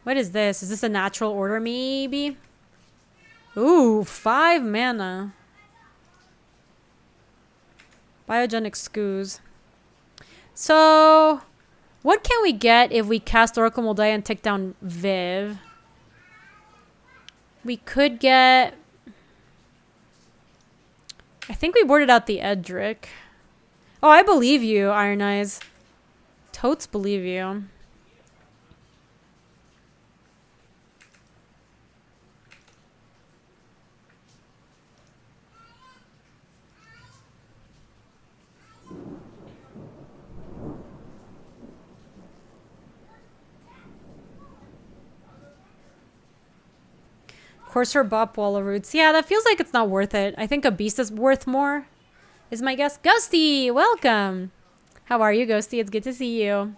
What is this? Is this a natural order, maybe? Ooh, 5 mana. Biogenic Skoos. So, what can we get if we cast Oracle Moldaya and take down Viv? We could get... I think we boarded out the Edric. Oh, I believe you, Iron Eyes. Totes believe you. Courser Bop Wall of Roots. Yeah, that feels like it's not worth it. I think a beast is worth more, is my guess. Ghosty, welcome. How are you, Ghosty? It's good to see you.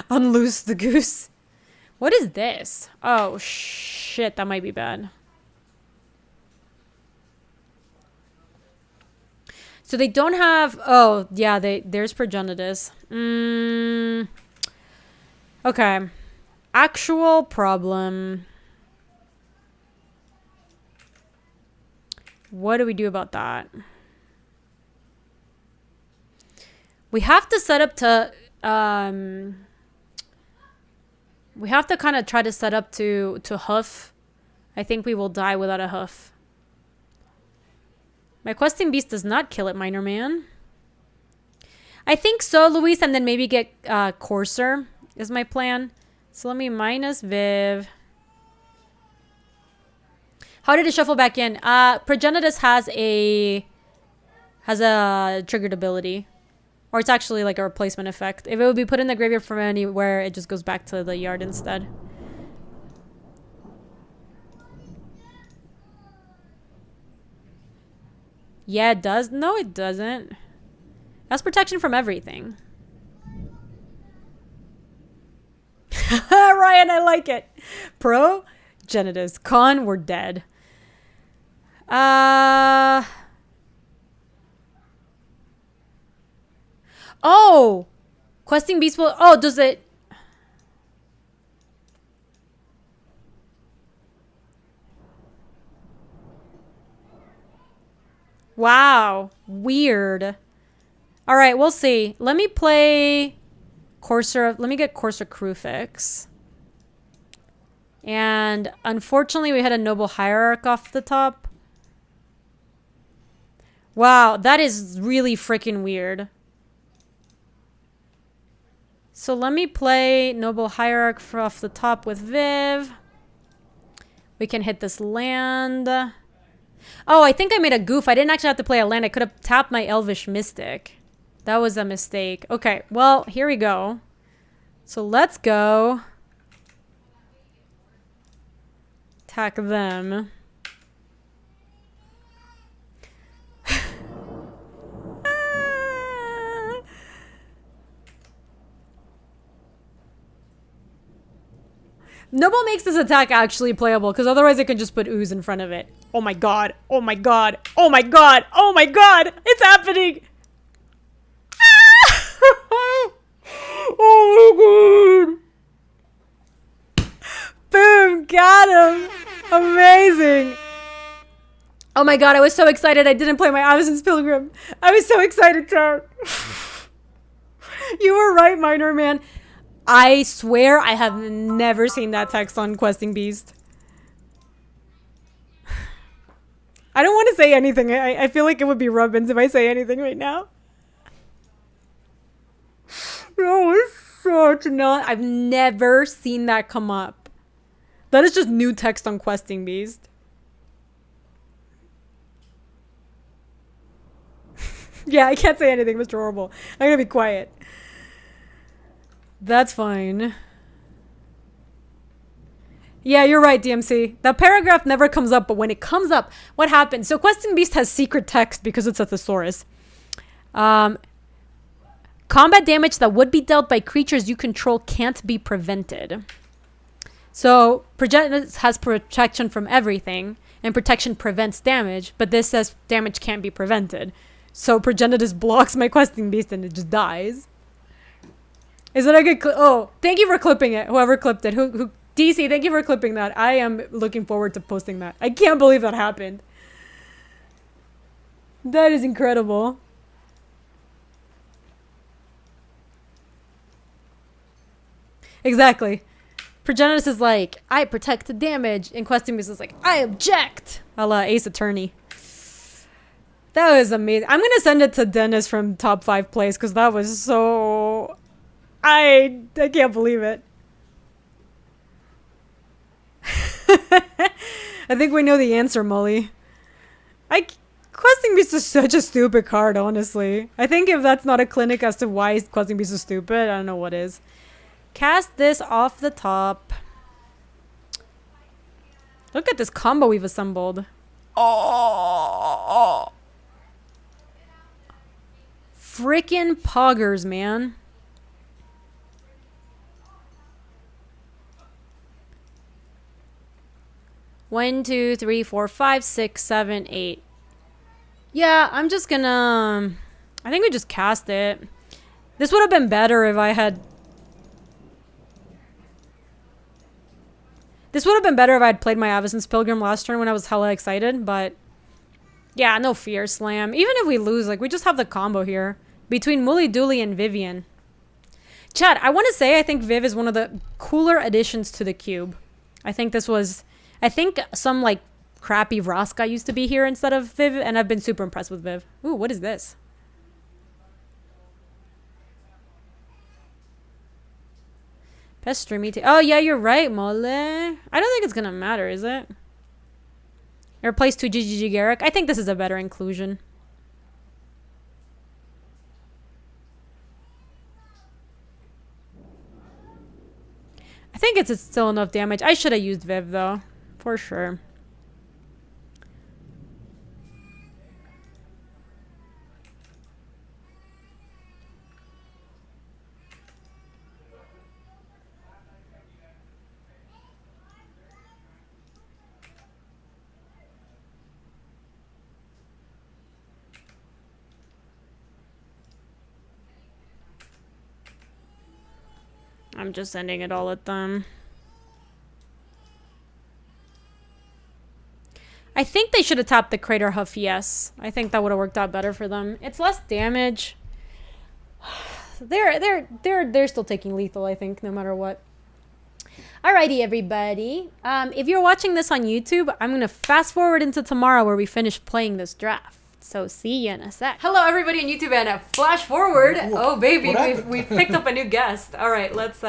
Unloose the goose. What is this? Oh, shit. That might be bad. So they don't have... Oh, yeah. There's Progenitus. Okay. Actual problem. What do we do about that? We have to set up to... we have to kind of try to set up to hoof. I think we will die without a hoof. My questing beast does not kill it, Miner Man. I think so, Luis, and then maybe get Courser is my plan. So let me minus Viv. How did it shuffle back in? Progenitus has a triggered ability. Or it's actually like a replacement effect. If it would be put in the graveyard from anywhere, it just goes back to the yard instead. Yeah, it does. No, it doesn't. That's protection from everything. Ryan, I like it. Progenitus. Con, we're dead. Oh! Questing Beast will... Oh, does it... Wow. Weird. Alright, we'll see. Let me play Courser. Let me get Courser Crufix. And unfortunately, we had a Noble Hierarch off the top. Wow, that is really freaking weird. So let me play Noble Hierarch off the top with Viv. We can hit this land. Oh, I think I made a goof. I didn't actually have to play a land. I could have tapped my Elvish Mystic. That was a mistake. Okay, well, here we go. So let's go. Attack them. Noble makes this attack actually playable, because otherwise it can just put ooze in front of it. Oh my god. Oh my god. Oh my god. Oh my god. It's happening. Oh my god. Boom. Got him. Amazing. Oh my god. I was so excited. I didn't play my Absence Pilgrim. I was so excited, Char. You were right, Miner Man. I swear I have never seen that text on Questing Beast. I don't want to say anything. I feel like it would be Rubbins if I say anything right now. That was such not... I've never seen that come up. That is just new text on Questing Beast. Yeah, I can't say anything, Mr. Horrible. I'm gonna be quiet. That's fine. Yeah, you're right, DMC. That paragraph never comes up, but when it comes up, what happens? So Questing Beast has secret text because it's a thesaurus. Combat damage that would be dealt by creatures you control can't be prevented. So Progenitus has protection from everything, and protection prevents damage, but this says damage can't be prevented. So Progenitus blocks my Questing Beast and it just dies. Is that a good oh, thank you for clipping it. Whoever clipped it. Who DC, thank you for clipping that. I am looking forward to posting that. I can't believe that happened. That is incredible. Exactly. Progenitus is like, I protect the damage, and Questing Beast is like, I object. A la Ace Attorney. That was amazing. I'm gonna send it to Dennis from Top 5 Plays because that was so... I can't believe it. I think we know the answer, Molly. Questing Beast is such a stupid card, honestly. I think if that's not a clinic as to why Questing Beast is stupid, I don't know what is. Cast this off the top. Look at this combo we've assembled. Oh. Frickin' poggers, man. One, two, three, four, five, six, seven, eight. Yeah, I'm just gonna... I think we just cast it. This would have been better if I had... This would have been better if I had played my Avacyn's Pilgrim last turn when I was hella excited, but... Yeah, no fear slam. Even if we lose, like, we just have the combo here. Between Mully Dooley and Vivian. Chad, I want to say I think Viv is one of the cooler additions to the cube. I think this was... I think some, like, crappy Vraska used to be here instead of Viv, and I've been super impressed with Viv. Ooh, what is this? Best streamy Oh, yeah, you're right, Mole. I don't think it's gonna matter, is it? It replaced 2 GGG Garrick. I think this is a better inclusion. I think it's still enough damage. I should have used Viv, though. For sure. I'm just sending it all at them. I think they should have tapped the Crater Huff, yes. I think that would have worked out better for them. It's less damage. They're still taking lethal, I think, no matter what. Alrighty, everybody. If you're watching this on YouTube, I'm going to fast forward into tomorrow where we finish playing this draft. So see you in a sec. Hello, everybody on YouTube, and flash forward. Oh, baby, we've picked up a new guest. All right, let's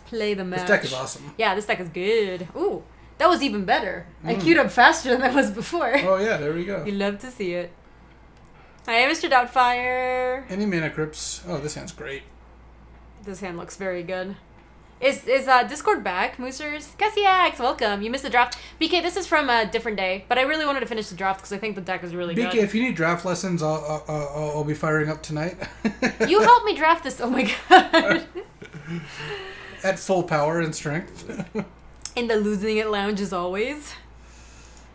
play the match. This deck is awesome. Yeah, this deck is good. Ooh, that was even better. I queued up faster than that was before. Oh yeah, there we go. You love to see it. Hi, Mr. Doubtfire.
Any mana crypts? Oh, this hand's great.
This hand looks very good. Is Discord back, Moosers? Cassiax, welcome. You missed the draft. BK, this is from a different day, but I really wanted to finish the draft because I think the deck is really good.
BK, if you need draft lessons, I'll be firing up tonight.
You helped me draft this. Oh my god.
At full power and strength.
In the Losing It Lounge as always.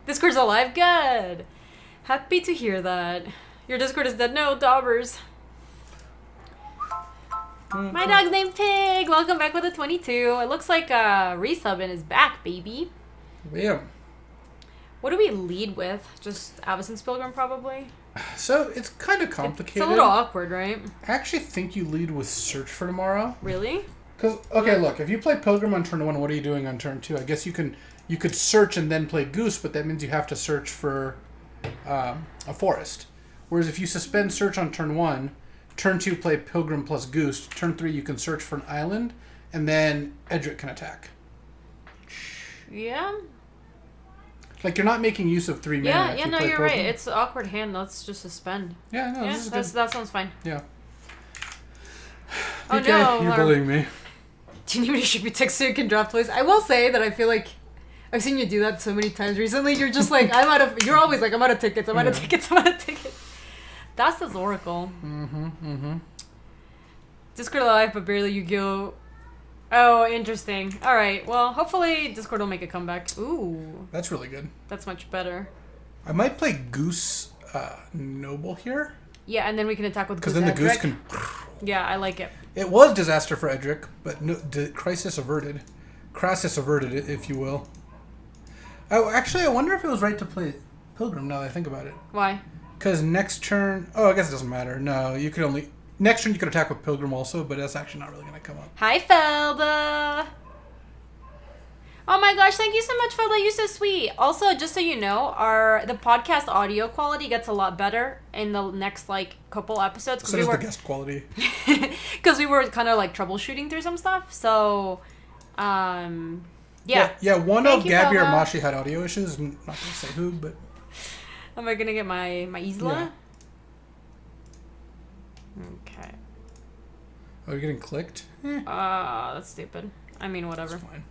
Discord's alive? Good. Happy to hear that. Your Discord is dead. No, Daubers. My dog's named Pig. Welcome back with a 22. It looks like Resubbin is back, baby.
Yeah.
What do we lead with? Just Avacyn's Pilgrim, probably?
So, it's kind of complicated.
It's a little awkward, right?
I actually think you lead with Search for tomorrow.
Really?
Because, okay, look, if you play Pilgrim on turn 1, what are you doing on turn 2? I guess you could search and then play Goose, but that means you have to search for a forest. Whereas if you suspend search on turn 1... Turn 2, play Pilgrim plus Goose. Turn 3, you can search for an island, and then Edric can attack.
Yeah.
Like, you're not making use of 3 mana.
Yeah,
if
yeah,
you
no,
play
you're
Pokemon.
right. It's an awkward hand. Let's just suspend.
Yeah, no,
Yeah,
this is good.
that sounds fine.
Yeah.
Oh,
PK,
no.
you're bullying me.
Do you need me to shoot me text so you can draft plays? I will say that I feel like I've seen you do that so many times recently. You're just like, you're always like, I'm out of tickets, I'm out of tickets, I'm out of tickets. That's the Oracle. Discord alive, but barely Yu-Gi-Oh! Oh, interesting. Alright, well, hopefully Discord will make a comeback. Ooh.
That's really good.
That's much better.
I might play Goose Noble here.
Yeah, and then we can attack with
Because
Goose
then the
Edric.
Goose can...
Yeah, I like it.
It was disaster for Edric, but no, crisis averted. Crisis averted, if you will. Oh, actually, I wonder if it was right to play Pilgrim now that I think about it.
Why?
Because next turn... Oh, I guess it doesn't matter. No, you could only... Next turn you could attack with Pilgrim also, but that's actually not really going to come up.
Hi, Felda! Oh my gosh, thank you so much, Felda. You're so sweet. Also, just so you know, the podcast audio quality gets a lot better in the next, like, couple episodes.
So does the guest quality.
Because we were kind of, like, troubleshooting through some stuff. So, yeah.
Yeah, one of Gaby or
Felda.
Mashi had audio issues. I'm not going to say who, but...
Am I going to get my Isla?
Yeah.
Okay.
Oh, you're getting clicked?
That's stupid. I mean, whatever.
That's fine.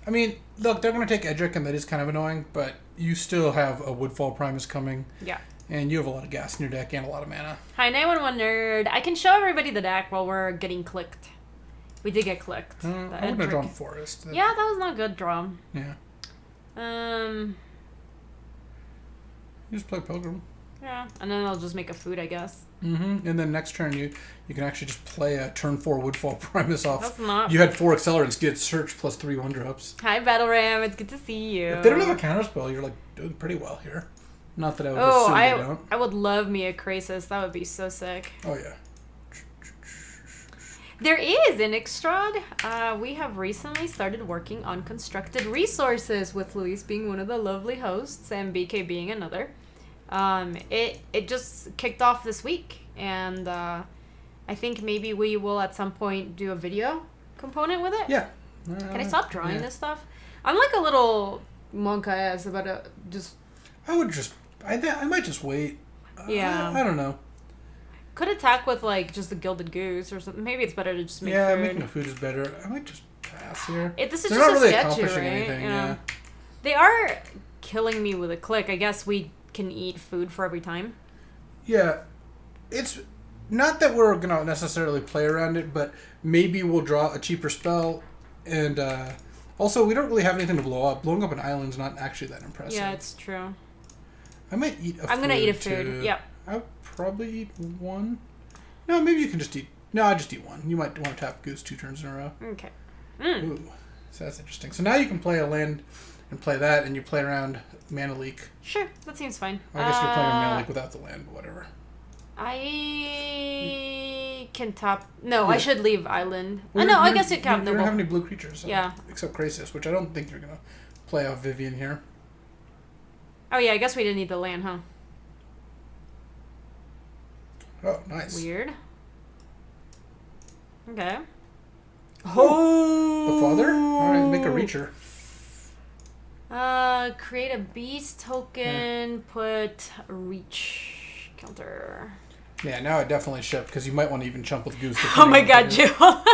I mean, look, they're going to take Edric, and that is kind of annoying, but you still have a Woodfall Primus coming.
Yeah.
And you have a lot of gas in your deck and a lot of mana.
Hi, 911 Nerd. I can show everybody the deck while we're getting clicked. We did get clicked.
I wouldn't have drawn Forest.
Yeah, that was not good draw.
Yeah. You just play Pilgrim.
Yeah, and then I'll just make a food, I guess.
Mm-hmm. And then next turn, you can actually just play a turn 4 Woodfall Primus off.
That's not...
You had 4 accelerants, get Search plus 3 1-drops.
Hi, Battle Ram. It's good to see you.
If they don't have a counterspell, you're, like, doing pretty well here. Not that I would assume they don't.
I would love me a Krasis. That would be so sick.
Oh, yeah.
There is an Innistrad. We have recently started working on constructed resources, with Luis being one of the lovely hosts and BK being another. It just kicked off this week, and I think maybe we will at some point do a video component with it.
Yeah.
Can I stop drawing this stuff? I'm like a little monk ass about to just...
I would just... I might just wait.
Yeah.
I don't know.
Could attack with, like, just the Gilded Goose or something. Maybe it's better to just make food.
Yeah, making a food is better. I might just pass here.
This is
They're
just
not really
sketchy,
accomplishing
right?
anything, yeah.
They are killing me with a click. I guess we can eat food for every time.
Yeah. It's not that we're going to necessarily play around it, but maybe we'll draw a cheaper spell. And also, we don't really have anything to blow up. Blowing up an island's not actually that impressive.
Yeah, it's true.
I might eat a food.
I'm going to eat a food. Yep.
I'll probably eat one. No, maybe you can just eat... No, I'll just eat one. You might want to tap Goose 2 turns in a row.
Okay.
Ooh. So that's interesting. So now you can play a land and play that, and you play around Mana Leak.
Sure, that seems fine.
I guess you're playing Mana Leak without the land, but whatever.
I can tap... No,
Yeah.
I should leave island.
Well,
No, I guess it
You
can.
don't have any blue creatures. So
Yeah.
Except Krasis, which I don't think you're going to play off Vivian here.
Oh, yeah, I guess we didn't need the land, huh?
Oh, nice.
Weird. Okay.
Oh! The father? Alright, make a reacher.
Create a beast token, put reach counter.
Yeah, now it definitely shipped, because you might want to even chump with Goose.
Oh my god, Jill. Oh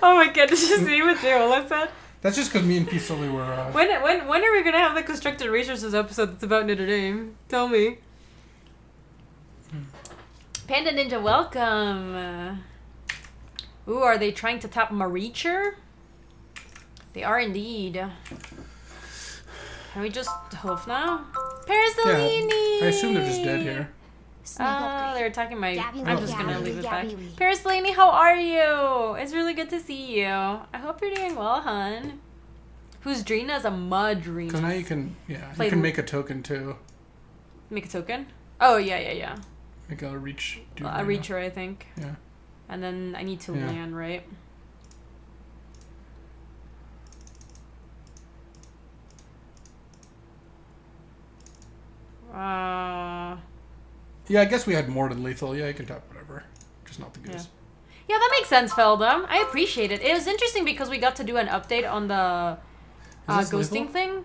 my god, did you see what Jill said?
That's just because me and Pete Sully were...
When are we gonna have the constructed resources episode that's about Notre Dame? Tell me. Panda Ninja, welcome. Ooh, are they trying to tap Maricher? They are indeed. Can we just hoof now? Parasolini!
Yeah, I assume they're just dead here.
They're attacking my...
Gaby,
I'm just gonna
Gaby,
leave it back.
Gaby.
Parasolini, how are you? It's really good to see you. I hope you're doing well, hun. Whose Drina is a Mudrina.
Because now you can... Yeah,
Play
you can
the-
make a token, too.
Make a token? Oh, yeah.
Make a reach...
A reacher, I think.
Yeah.
And then I need to
Yeah.
land, right?
Yeah, I guess we had more than lethal. Yeah, you can tap whatever. Just not the Goose.
Yeah, that makes sense, Feldum. I appreciate it. It was interesting because we got to do an update on the ghosting
lethal?
thing.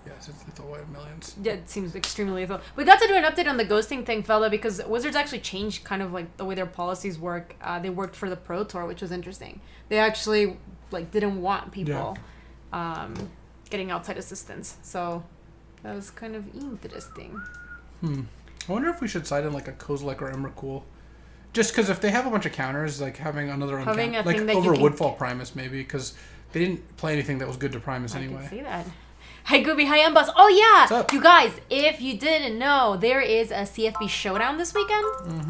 Yes, it's lethal way of millions.
Yeah, it seems extremely lethal. We got to do an update on the ghosting thing, Felda, because Wizards actually changed kind of like the way their policies work. They worked for the Pro Tour, which was interesting. They actually like didn't want people getting outside assistance. So that was kind of interesting.
I wonder if we should side in like a Kozilek or Emrakul. Just because if they have a bunch of counters, like having another
Having a
like
thing that
over
you can-
Woodfall Primus maybe, because they didn't play anything that was good to Primus
I
anyway.
can see that. Hi, Gaby. Hi, Embus. Oh, yeah.
What's up?
You guys, if you didn't know, there is a CFB showdown this weekend.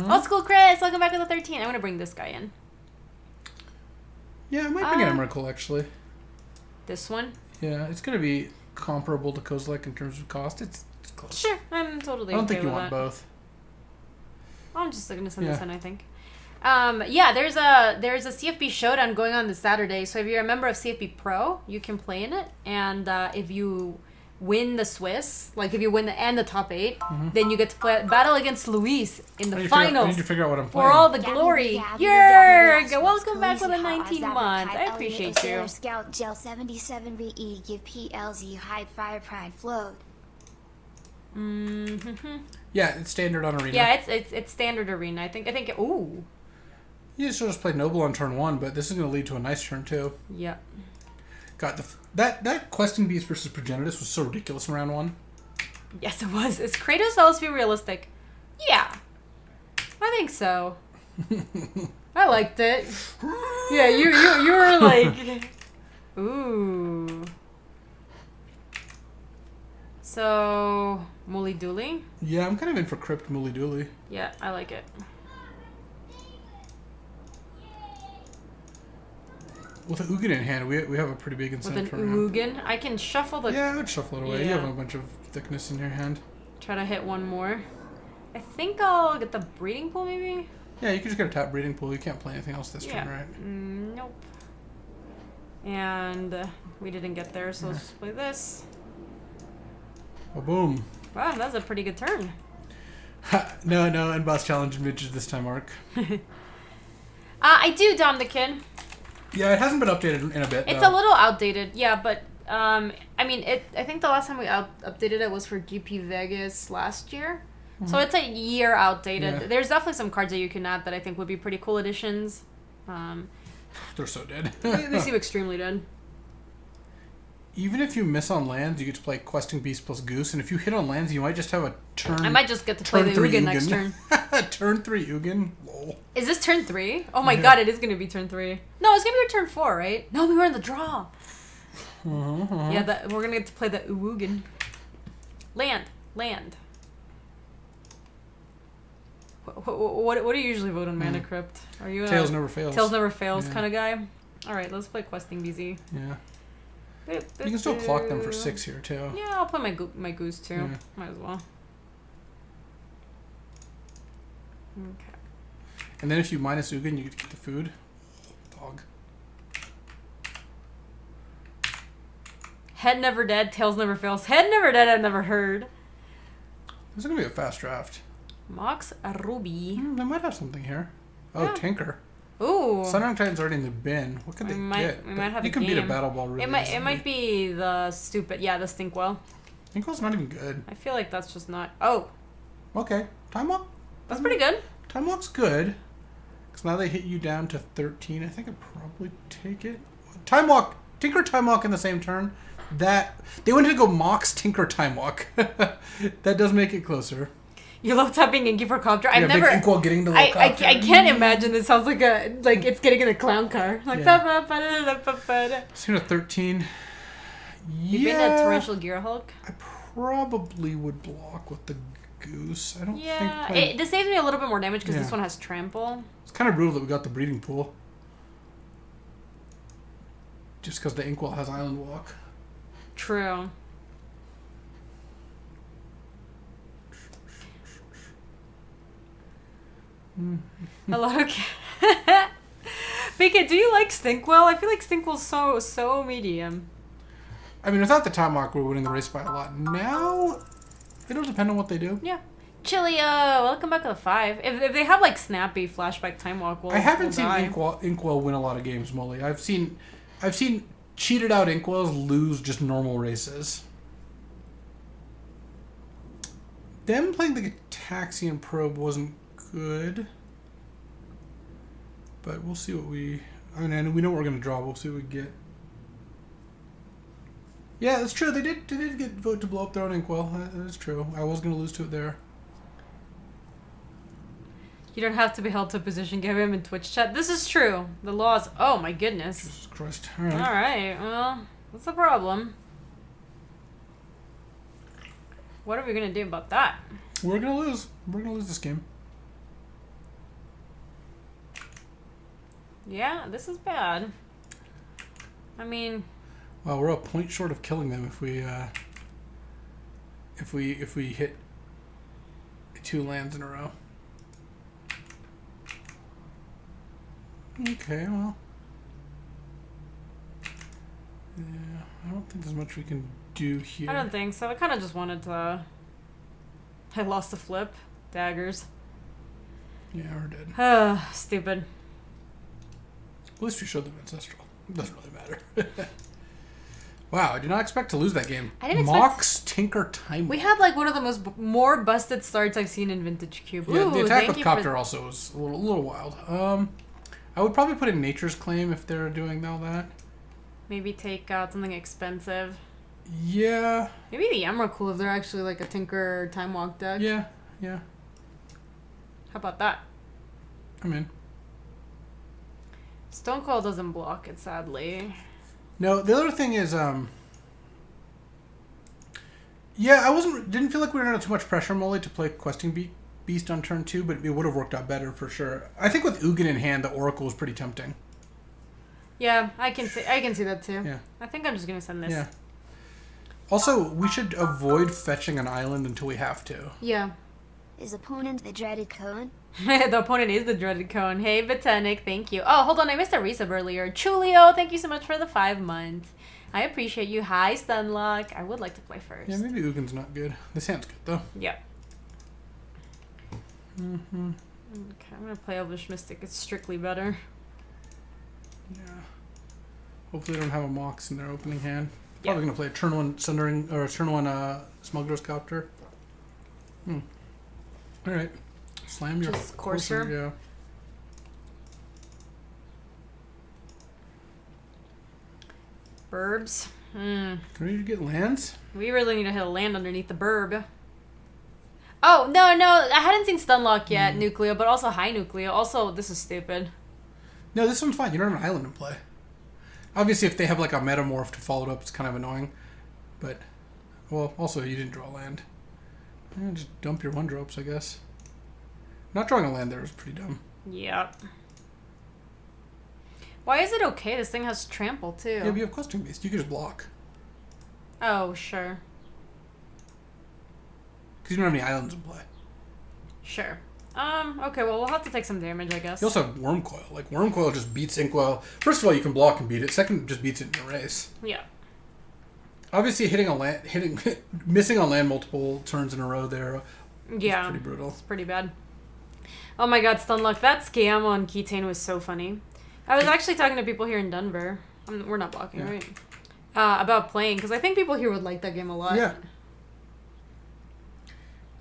Old school Chris. Welcome back to the 13. I'm going to bring this guy in.
Yeah, I might bring an Emrakul actually.
This one?
Yeah, it's going to be comparable to Kozilek in terms of cost. It's close.
Sure. I'm totally
I don't
okay
think you
with
want
that.
both.
I'm just going to send this
Yeah.
in, I think. Yeah, there's a CFB showdown going on this Saturday. So if you're a member of CFB Pro, you can play in it. And if you win the Swiss, like if you win the top 8, then you get to play battle against Luis in the
I
finals.
need to figure out what I'm playing.
For all the glory. Yerg! Welcome back with a 19 month. I appreciate you.
Scout Gel 77 VE give PLZ hide fire pride float.
Yeah, it's standard on Arena.
Yeah, it's standard arena. I think. Ooh.
You should just play Noble on turn 1, but this is going to lead to a nice turn 2.
Yeah.
God, that Questing Beast versus Progenitus was so ridiculous in round 1.
Yes, it was. Is Kratos supposed to be realistic? Yeah. I think so. I liked it. Yeah, you were like, ooh. So, Mooly Dooley?
Yeah, I'm kind of in for Crypt Mooly Dooley.
Yeah, I like it.
With a Ugin in hand, we have a pretty big
With an
incentive for him.
Ugin. I can shuffle the...
Yeah, I would shuffle it away. You
Yeah.
have a bunch of thickness in your hand.
Try to hit one more. I think I'll get the breeding pool, maybe?
Yeah, you can just get a tap breeding pool. You can't play anything else this
Yeah.
turn, right?
Nope. And we didn't get there, so let's just play this.
Oh, boom.
Wow, that's a pretty good turn.
No, and boss challenge midget this time, Mark.
I do, Dom the Kid.
Yeah, it hasn't been updated in a bit,
It's
though.
a little outdated, yeah, but I mean, I think the last time we updated it was for GP Vegas last year, so it's a year outdated.
Yeah.
There's definitely some cards that you can add that I think would be pretty cool additions.
They're so dead.
They seem extremely dead.
Even if you miss on lands, you get to play Questing Beast plus Goose, and if you hit on lands, you might just have a turn...
I might just get to play the
turn 3
Ugin next turn.
Turn 3 Ugin? Lol.
Is this turn 3? Oh my
Yeah.
god, it is gonna be turn 3. No, it's gonna be turn 4, right? No, we were in the draw. Yeah, we're gonna get to play the Ugin. Land. What do you usually vote on Mana Crypt? Are you a
Tails never fails.
Tails never fails
Yeah.
kind of guy? Alright, let's play Questing BZ.
Yeah. You can still clock them for 6 here, too.
Yeah, I'll play my goose too.
Yeah.
Might as well. Okay.
And then if you minus Ugin, you get to get the food. Dog.
Head never dead, tails never fails. Head never dead, I've never heard.
This is going to be a fast draft.
Mox a Ruby.
They might have something here. Oh,
Yeah.
Tinker.
Ooh.
Sunrise Titan's already in the bin. What could they get?
We might have
you
a
can beat a
game.
Battle Ball really
It might be the stupid, the Stinkwell.
Tinker's not even good.
I feel like that's just not. Oh,
Okay. Time Walk?
that's pretty good.
Time Walk's good. Because now they hit you down to 13. I think I'd probably take it. Time Walk. Tinker Time Walk in the same turn. That they wanted to go Mox Tinker Time Walk. That does make it closer.
You love tapping Inky for Copter. I've
Big
never.
Inkwell getting the little
I
copter.
can't imagine this sounds like it's getting in a clown car. Like
Yeah. So 13.
You been a torrential Gear Hulk?
I probably would block with the Goose. I don't
Yeah,
think...
this saves me a little bit more damage because
Yeah.
this one has trample.
It's kind of brutal that we got the breeding pool. Just because the Inkwell has Island Walk.
True. Hello. Bika, do you like Stinkwell? I feel like Stinkwell's so medium.
I mean, without the Time Walk, we're winning the race by a lot. Now, it'll depend on what they do.
Yeah. Chilio, welcome back to the 5. If they have like snappy flashback time walk,
I haven't
we'll
seen
die.
Inkwell win a lot of games, Molly. I've seen cheated out Inkwells lose just normal races. Them playing the Gataxian probe wasn't good, but we'll see what we. I mean, we know what we're gonna draw. We'll see what we get. Yeah, that's true. They did get vote to blow up their own Inkwell. That's true. I was gonna lose to it there.
You don't have to be held to a position. Give him in Twitch chat. This is true. The laws. Oh my goodness.
Jesus Christ. All right.
All right. Well, what's the problem? What are we gonna do about that?
We're gonna lose. We're gonna lose this game.
Yeah, this is bad. I mean,
Well, we're a point short of killing them if we hit 2 lands in a row. Okay, well. Yeah, I don't think there's much we can do here.
I don't think so. I kind of just wanted to. I lost the flip. Daggers.
Yeah, we're dead.
Stupid.
At least we showed them Ancestral. It doesn't really matter. Wow, I did not expect to lose that game.
I didn't expect-
Mox Tinker Time.
We had like one of the more busted starts I've seen in Vintage Cube.
Yeah, the
Ooh,
attack
thank
with
you
Copter
for-
also was a little wild. I would probably put in Nature's Claim if they're doing all that.
Maybe take out something expensive.
Yeah.
Maybe the Emrakul if they're actually like a Tinker Time Walk deck.
Yeah.
How about that?
I'm in.
Stone Cold doesn't block it, sadly.
No, the other thing is, yeah, didn't feel like we were under too much pressure, Molly, to play Questing Beast on turn 2, but it would have worked out better for sure. I think with Ugin in hand, the Oracle was pretty tempting.
Yeah, I can see that too.
Yeah.
I think I'm just gonna send this.
Yeah. Also, we should avoid fetching an island until we have to.
Yeah.
Is opponent the dreaded cone?
The opponent is the dreaded cone. Hey, Botanic, thank you. Oh, hold on, I missed a resub earlier. Chulio, thank you so much for the 5 months. I appreciate you. Hi, Stunlock. I would like to play first.
Yeah, maybe Ugin's not good. This hand's good, though.
Yeah. Okay, I'm gonna play Elvish Mystic. It's strictly better.
Yeah. Hopefully they don't have a Mox in their opening hand.
Yeah.
Probably going to play a turn 1 Sundering, or a turn 1 Smuggler's Copter. Alright. Slam your
Just Courser.
Yeah.
Burbs.
Can we get lands?
We really need to hit a land underneath the burb. Oh, no, I hadn't seen Stunlock yet, Nucleo, but also High Nucleo. Also, this is stupid.
No, this one's fine. You don't have an island in play. Obviously, if they have like a Metamorph to follow it up, it's kind of annoying. But, well, also, you didn't draw land. Yeah, just dump your 1-drops, I guess. Not drawing a land there is pretty dumb.
Yep. Why is it okay? This thing has trample, too.
Yeah, but you have Questing Beast. You can just block.
Oh, sure.
Because you don't have any islands in play.
Sure. Okay, well, we'll have to take some damage, I guess.
You also have Worm Coil. Like, Worm Coil just beats Inkwell. First of all, you can block and beat it. Second, it just beats it in a race.
Yeah.
Obviously, missing on land multiple turns in a row there
Yeah.
is pretty brutal.
It's pretty bad. Oh my god, Stunlock. That scam on Keytane was so funny. I was actually talking to people here in Denver. We're not blocking,
Yeah.
right? About playing, because I think people here would like that game a lot.
Yeah.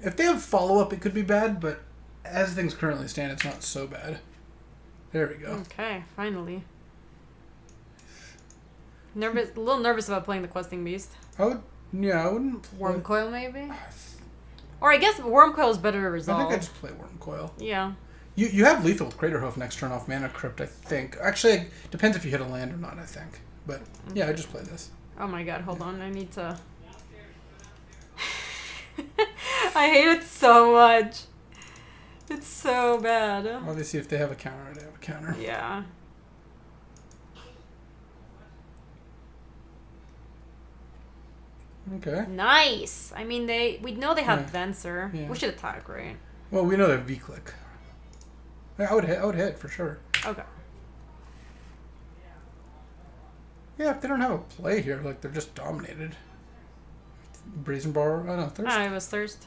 If they have follow-up, it could be bad, but as things currently stand, it's not so bad. There we go.
Okay, finally. A little nervous about playing the Questing Beast.
I wouldn't play...
Worm Coil, maybe? Or I guess Worm Coil is better to
I
resolve.
think I just play Worm Coil.
Yeah.
You have lethal with Craterhoof next turn off Mana Crypt, I think. Actually, it depends if you hit a land or not, I think. But, yeah, I just play this.
Oh my god, hold on. I need to... I hate it so much. It's so bad.
Obviously, if they have a counter, they have a counter.
Yeah.
Okay.
Nice! I mean, we know they have
Yeah.
Venser.
Yeah.
We should attack, right?
Well, we know they have V-Click. I would hit, for sure.
Okay.
Yeah, if they don't have a play here, like, they're just dominated. Brazen Bar, I don't know, Thirst.
It was Thirst.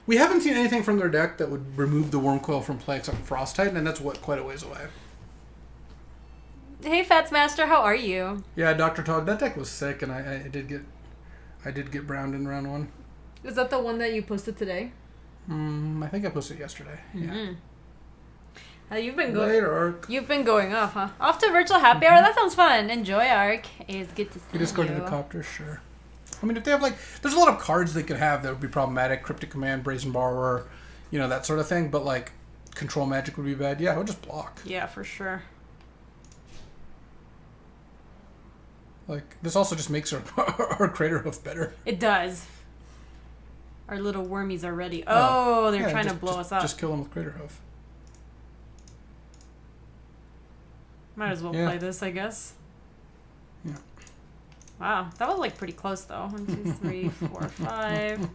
We haven't seen anything from their deck that would remove the Wormcoil from play except Frost Titan, and that's quite a ways away.
Hey, Fats Master, how are you?
Yeah, Dr. Tog, that deck was sick, and I did get browned in round 1.
Is that the one that you posted today?
I think I posted it yesterday.
Mm-hmm.
Yeah.
You've been
Later, Arc.
You've been going off, huh? Off to virtual happy hour. That sounds fun. Enjoy, Arc. It's good to see
You just go to the copter, sure. I mean, if they have there's a lot of cards they could have that would be problematic. Cryptic Command, Brazen Borrower, that sort of thing. But Control Magic would be bad. Yeah, I would just block.
Yeah, for sure.
This also just makes our Crater Hoof better.
It does. Our little wormies are ready. Oh, they're trying to blow us up.
Just kill them with Crater Hoof.
Might as well play this, I guess.
Yeah.
Wow, that was pretty close though. 1, 2, 3, 4, 5.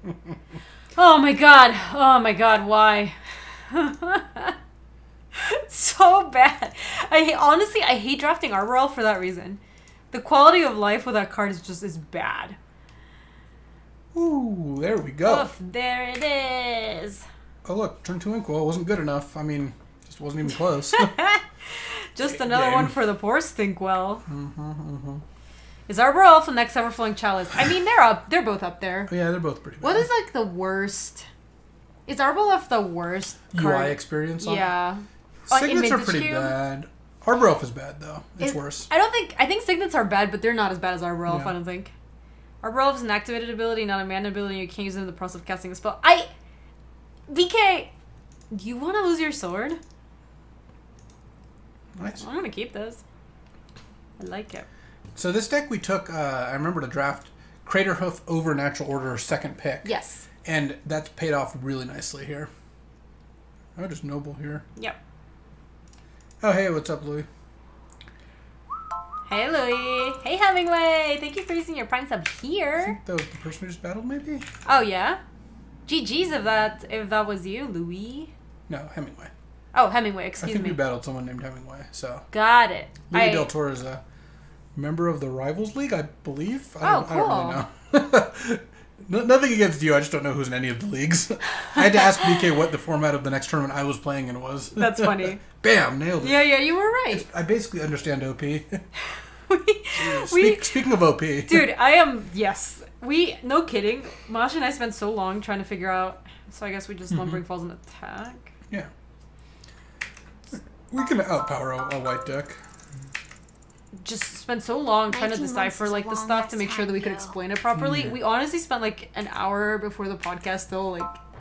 Oh my god, why? So bad. I hate drafting Arbor Elf for that reason. The quality of life with that card is bad.
Ooh, there we go.
Oof, there it is.
Oh look, turn 2 Inkwell wasn't good enough. I mean, just wasn't even close.
Just another one for the poor Stinkwell. Is Arbor Elf the next Everflowing Chalice? I mean, they're both up there.
Oh, yeah, they're both pretty bad.
What is the worst? Is Arbor Elf the worst card?
UI experience on
Yeah.
Signets are pretty bad. Arbor Elf is bad though. It's worse.
I think Signets are bad, but they're not as bad as Arbor Elf,
Yeah.
I don't think. Arbor Elf is an activated ability, not a mana ability, and you can't use it in the process of casting a spell. BK, do you want to lose your sword?
Nice.
I'm gonna keep this. I like it.
So this deck we took, I remember to draft Crater Hoof over Natural Order, second pick.
Yes.
And that's paid off really nicely here. Oh, just Noble here.
Yep.
Oh, hey, what's up, Louie?
Hey, Louie. Hey, Hemingway. Thank you for using your Prime sub
I
here.
think that was the person we just battled, maybe?
Oh, yeah? GG's if that was you, Louie.
No, Hemingway.
Oh, Hemingway,
I
excuse
think
me.
we battled someone named Hemingway, so.
Got it.
Louis Del Toro is a member of the Rivals League, I believe. I don't really know. Nothing against you, I just don't know who's in any of the leagues. I had to ask BK what the format of the next tournament I was playing in was.
That's funny.
Bam, nailed it.
Yeah, you were right.
I basically understand OP.
we
Speaking of OP.
Dude, yes. No kidding. Masha and I spent so long trying to figure out, so I guess we just Lumbering Falls and attack.
Yeah. We can outpower a white deck.
Just spent so long trying to
19
decipher
months is a
the
long
stuff to make sure that we could
time, yo.
explain it properly.
Yeah.
We honestly spent an hour before the podcast still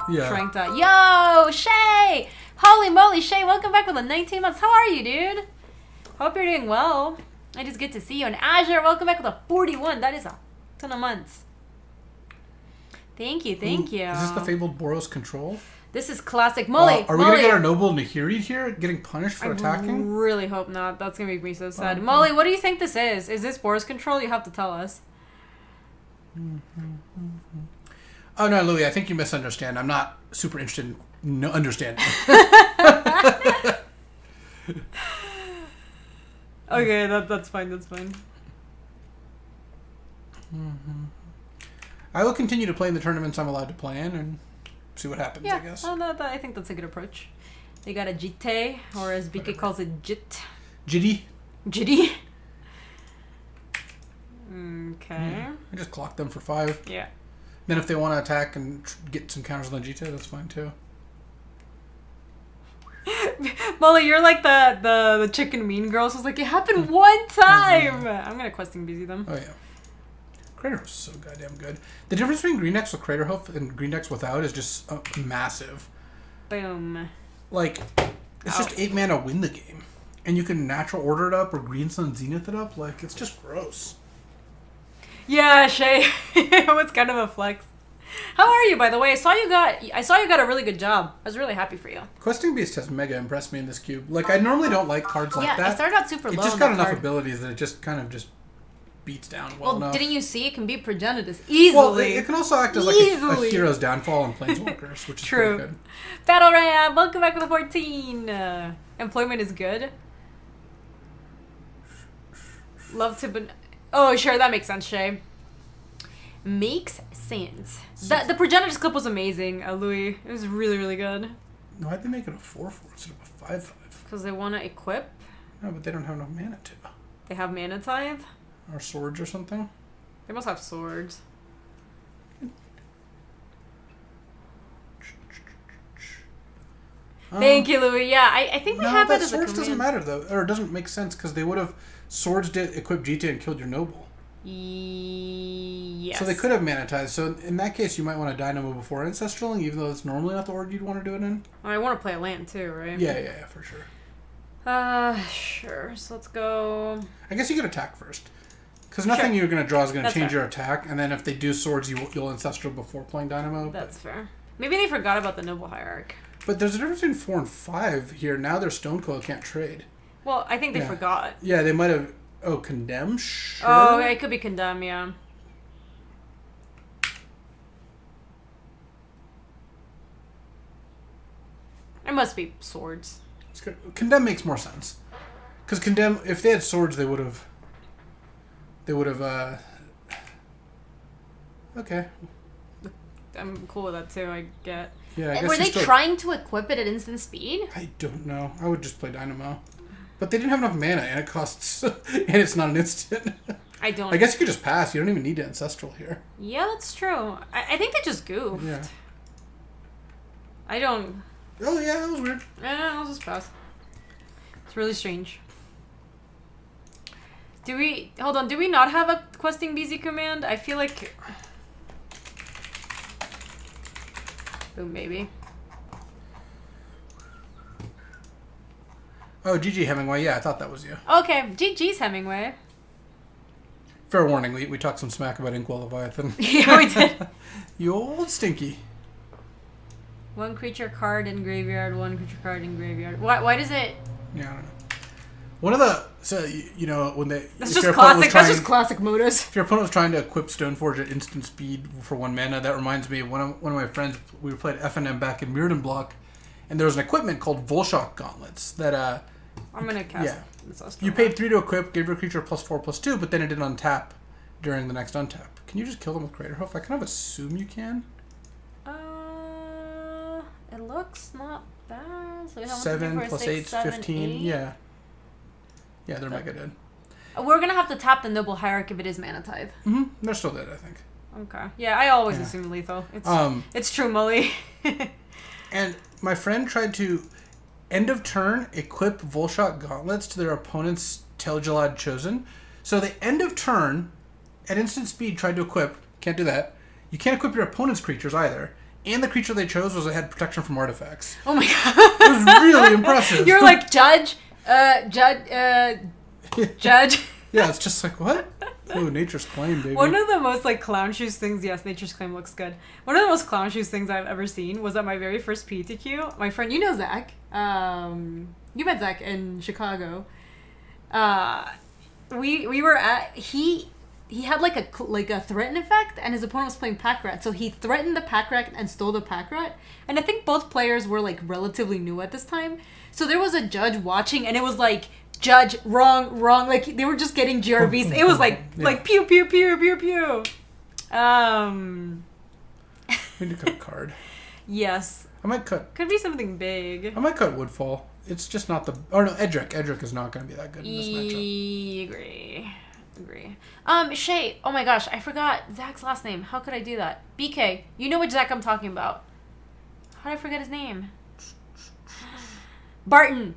Yeah.
trying to. Yo, Shay! Holy moly, Shay! Welcome back with the 19 months. How are you, dude? Hope you're doing well. I just get to see you. And Azure, welcome back with a 41. That is a ton of months. Thank you.
Is this the Fabled Boros Control?
This is classic. Molly,
Are we going to get our Noble Nahiri here getting punished for attacking?
I really hope not. That's going to make me so sad. Molly, what do you think this is? Is this Boros Control? You have to tell us.
Oh, no, Louis, I think you misunderstand. I'm not super interested in understanding.
Okay, that's fine. That's fine.
I will continue to play in the tournaments I'm allowed to play in and see what happens, I guess.
I think that's a good approach. They got a Jite, or as BK calls it, Jit.
Jitty.
Jitty. Okay.
I just clock them for 5.
Yeah.
Then if they want to attack and get some counters on the Jite, that's fine too.
Molly, you're like the chicken mean girls who's like, it happened one time! I'm gonna questing busy them.
Oh, yeah. Crater Hoof's so goddamn good. The difference between green decks with Crater Hoof and green decks without is just massive.
Boom.
It's just 8 mana win the game. And you can natural order it up or green sun zenith it up. It's just gross.
Yeah, Shay. It was kind of a flex. How are you, by the way? I saw you got a really good job. I was really happy for you.
Questing Beast has mega impressed me in this cube. I normally don't like cards like that.
Yeah, I started out super low.
It just got enough abilities that it just kind of just beats down well enough.
Didn't you see it can beat Progenitus easily?
Well, it can also act as a hero's downfall on Planeswalkers, which is
True.
pretty good.
Battle Ram, welcome back with a 14. Employment is good. Love to... Oh, sure, that makes sense, Shay. Makes sense. The Progenitus clip was amazing, Louis. It was really, really good.
Why'd they make it a 4/4 instead of a 5/5?
Because they want to equip.
No, but they don't have enough mana to.
They have mana tithe.
Or swords or something.
They must have swords. Thank you, Louis. Yeah, I think we have it as a command.
Swords doesn't matter, though. Or it doesn't make sense, because they would have... Swords did equip GTA and killed your noble.
Yes.
So they could have mana tithe. So in that case, you might want to Dynamo before Ancestraling, even though it's normally not the order you'd want to do it in.
I want to play a land, too, right?
Yeah, for sure.
Sure. So let's go...
I guess you could attack first. Because nothing you're going to draw is going to change
fair.
your attack. And then if they do swords, you'll Ancestral before playing Dynamo.
That's fair. Maybe they forgot about the Noble Hierarch.
But there's a difference between 4 and 5 here. Now their Stonecoil can't trade.
Well, I think they forgot.
Yeah, they might have... Oh, Condemn? Sure.
Oh, it could be Condemn, yeah. It must be swords.
Condemn makes more sense. Because Condemn, if they had swords, they would have... Okay.
I'm cool with that, too, I get.
Yeah, I guess
were they trying to equip it at instant speed?
I don't know. I would just play Dynamo. But they didn't have enough mana, and it costs... and it's not an instant.
I don't...
I guess you could just pass. You don't even need to Ancestral here.
Yeah, that's true. I think they just goofed.
Yeah.
I don't...
Oh, yeah, that was weird.
I'll just pass. It's really strange. Do we... Hold on. Do we not have a questing BZ command? I feel like... Boom, baby.
Oh, GG Hemingway. Yeah, I thought that was you.
Okay, GG's Hemingway.
Fair warning, we talked some smack about Inkwell Leviathan.
Yeah, we did.
You old stinky.
One creature card in graveyard, one creature card in graveyard. Why does it...
Yeah, I don't know. One of the... So, you know, when they...
That's just classic. That's just classic modus.
If your opponent was trying to equip Stoneforge at instant speed for 1 mana, that reminds me of one of my friends, we played FNM back in Mirrodin Block, and there was an equipment called Volshock Gauntlets that...
I'm going to cast...
Yeah. You paid 3 to equip, gave your creature +4/+2, but then it didn't untap during the next untap. Can you just kill them with Craterhoof? I kind of assume you can.
It looks not bad. So
7 + 8 is 15.
8.
Yeah. Yeah, they're mega dead.
We're going to have to tap the Noble Hierarch if it is Mana Tithe.
Mm-hmm. They're still dead, I think.
Okay. Yeah, I always assume lethal. It's true, Mully.
And my friend tried to, end of turn, equip Volshock Gauntlets to their opponent's Tel'Gelad Chosen. So they end of turn, at instant speed, tried to equip. Can't do that. You can't equip your opponent's creatures either. And the creature they chose had protection from artifacts.
Oh my god.
It was really impressive.
You're like, Judge.
Yeah, it's just like, what? Oh, Nature's Claim, baby.
One of the most, like, clown shoes things, yes, Nature's Claim looks good. One of the most clown shoes things I've ever seen was at my very first PTQ. My friend, you know Zach. You met Zach in Chicago. We were at, he had like a threaten effect, and his opponent was playing Pack Rat, so he threatened the Pack Rat and stole the Pack Rat. And I think both players were like relatively new at this time, so there was a judge watching, and it was like, Judge, wrong, like they were just getting GRBs. It was like like pew pew pew pew pew.
We need to cut a card.
Yes.
I might cut.
Could be something big.
I might cut Woodfall. It's just not the. Oh no, Edric. Edric is not going to be that good in this matchup.
Agree. Shay. Oh my gosh, I forgot Zach's last name. How could I do that? BK. You know which Zach I'm talking about. How did I forget his name? Barton.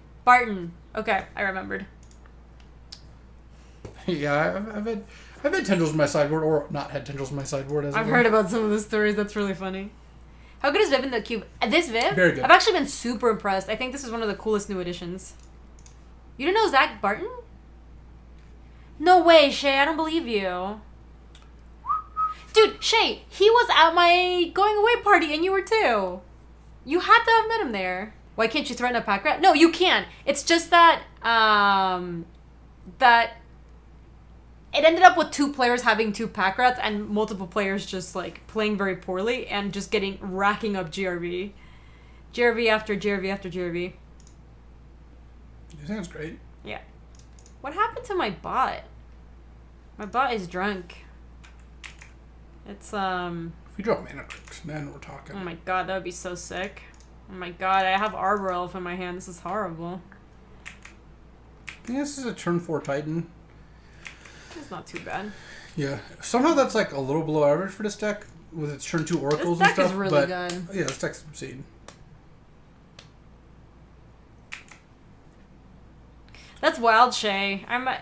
Okay, I remembered.
Yeah, I've had tendrils in my sideboard, or not had tendrils in my sideboard.
I've heard about some of the stories. That's really funny. How good is Viv in the cube? This Viv?
Very good.
I've actually been super impressed. I think this is one of the coolest new additions. You didn't know Zach Barton? No way, Shay. I don't believe you. Dude, Shay, he was at my going away party, and you were too. You had to have met him there. Why can't you threaten a Pack Rat? No, you can. It's just that, that it ended up with 2 players having 2 Pack Rats and multiple players just, like, playing very poorly and just racking up GRV. GRV after GRV after GRV.
You think that's great?
Yeah. What happened to my bot? My bot is drunk. It's
If you draw Mana Crypt, then we're talking.
oh my god, that would be so sick. Oh my god, I have Arbor Elf in my hand. This is horrible.
Yeah, this is a turn 4 Titan.
It's not too bad.
Yeah. Somehow that's like a little below average for this deck with its turn 2 Oracles
This
and
deck
stuff.
is really
but,
good.
Yeah, this deck's obscene.
That's wild, Shay. I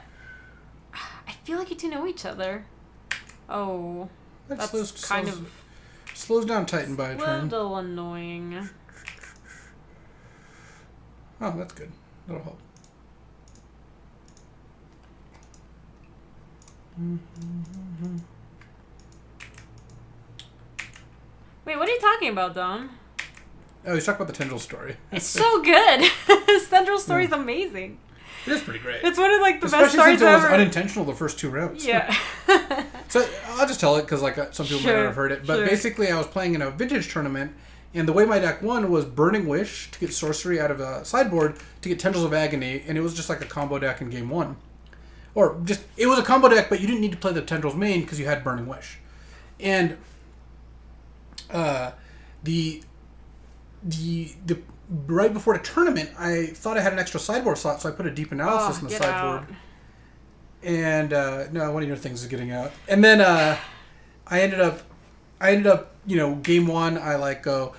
feel like you two know each other. Oh, that's kind of
slows down Titan by a
a
turn.
little annoying.
Oh, that's good. That'll help.
Wait, what are you talking about, Dom?
Oh, he's talking about the Tendril story.
It's so good. Central Story is amazing.
It is pretty great.
It's one of like the
Especially
best stories
since it was
ever.
unintentional the first 2 rounds.
Yeah.
So I'll just tell it because like some people might not have heard it. But basically, I was playing in a vintage tournament, and the way my deck won was Burning Wish to get sorcery out of a sideboard to get Tendrils of Agony, and it was just like a combo deck in game 1. Or just it was a combo deck, but you didn't need to play the Tendrils main because you had Burning Wish, and the right before the tournament, I thought I had an extra sideboard slot, so I put a Deep Analysis in the sideboard.
Out.
And no, one of your things is getting out. And then I ended up, you know, game 1, I like go,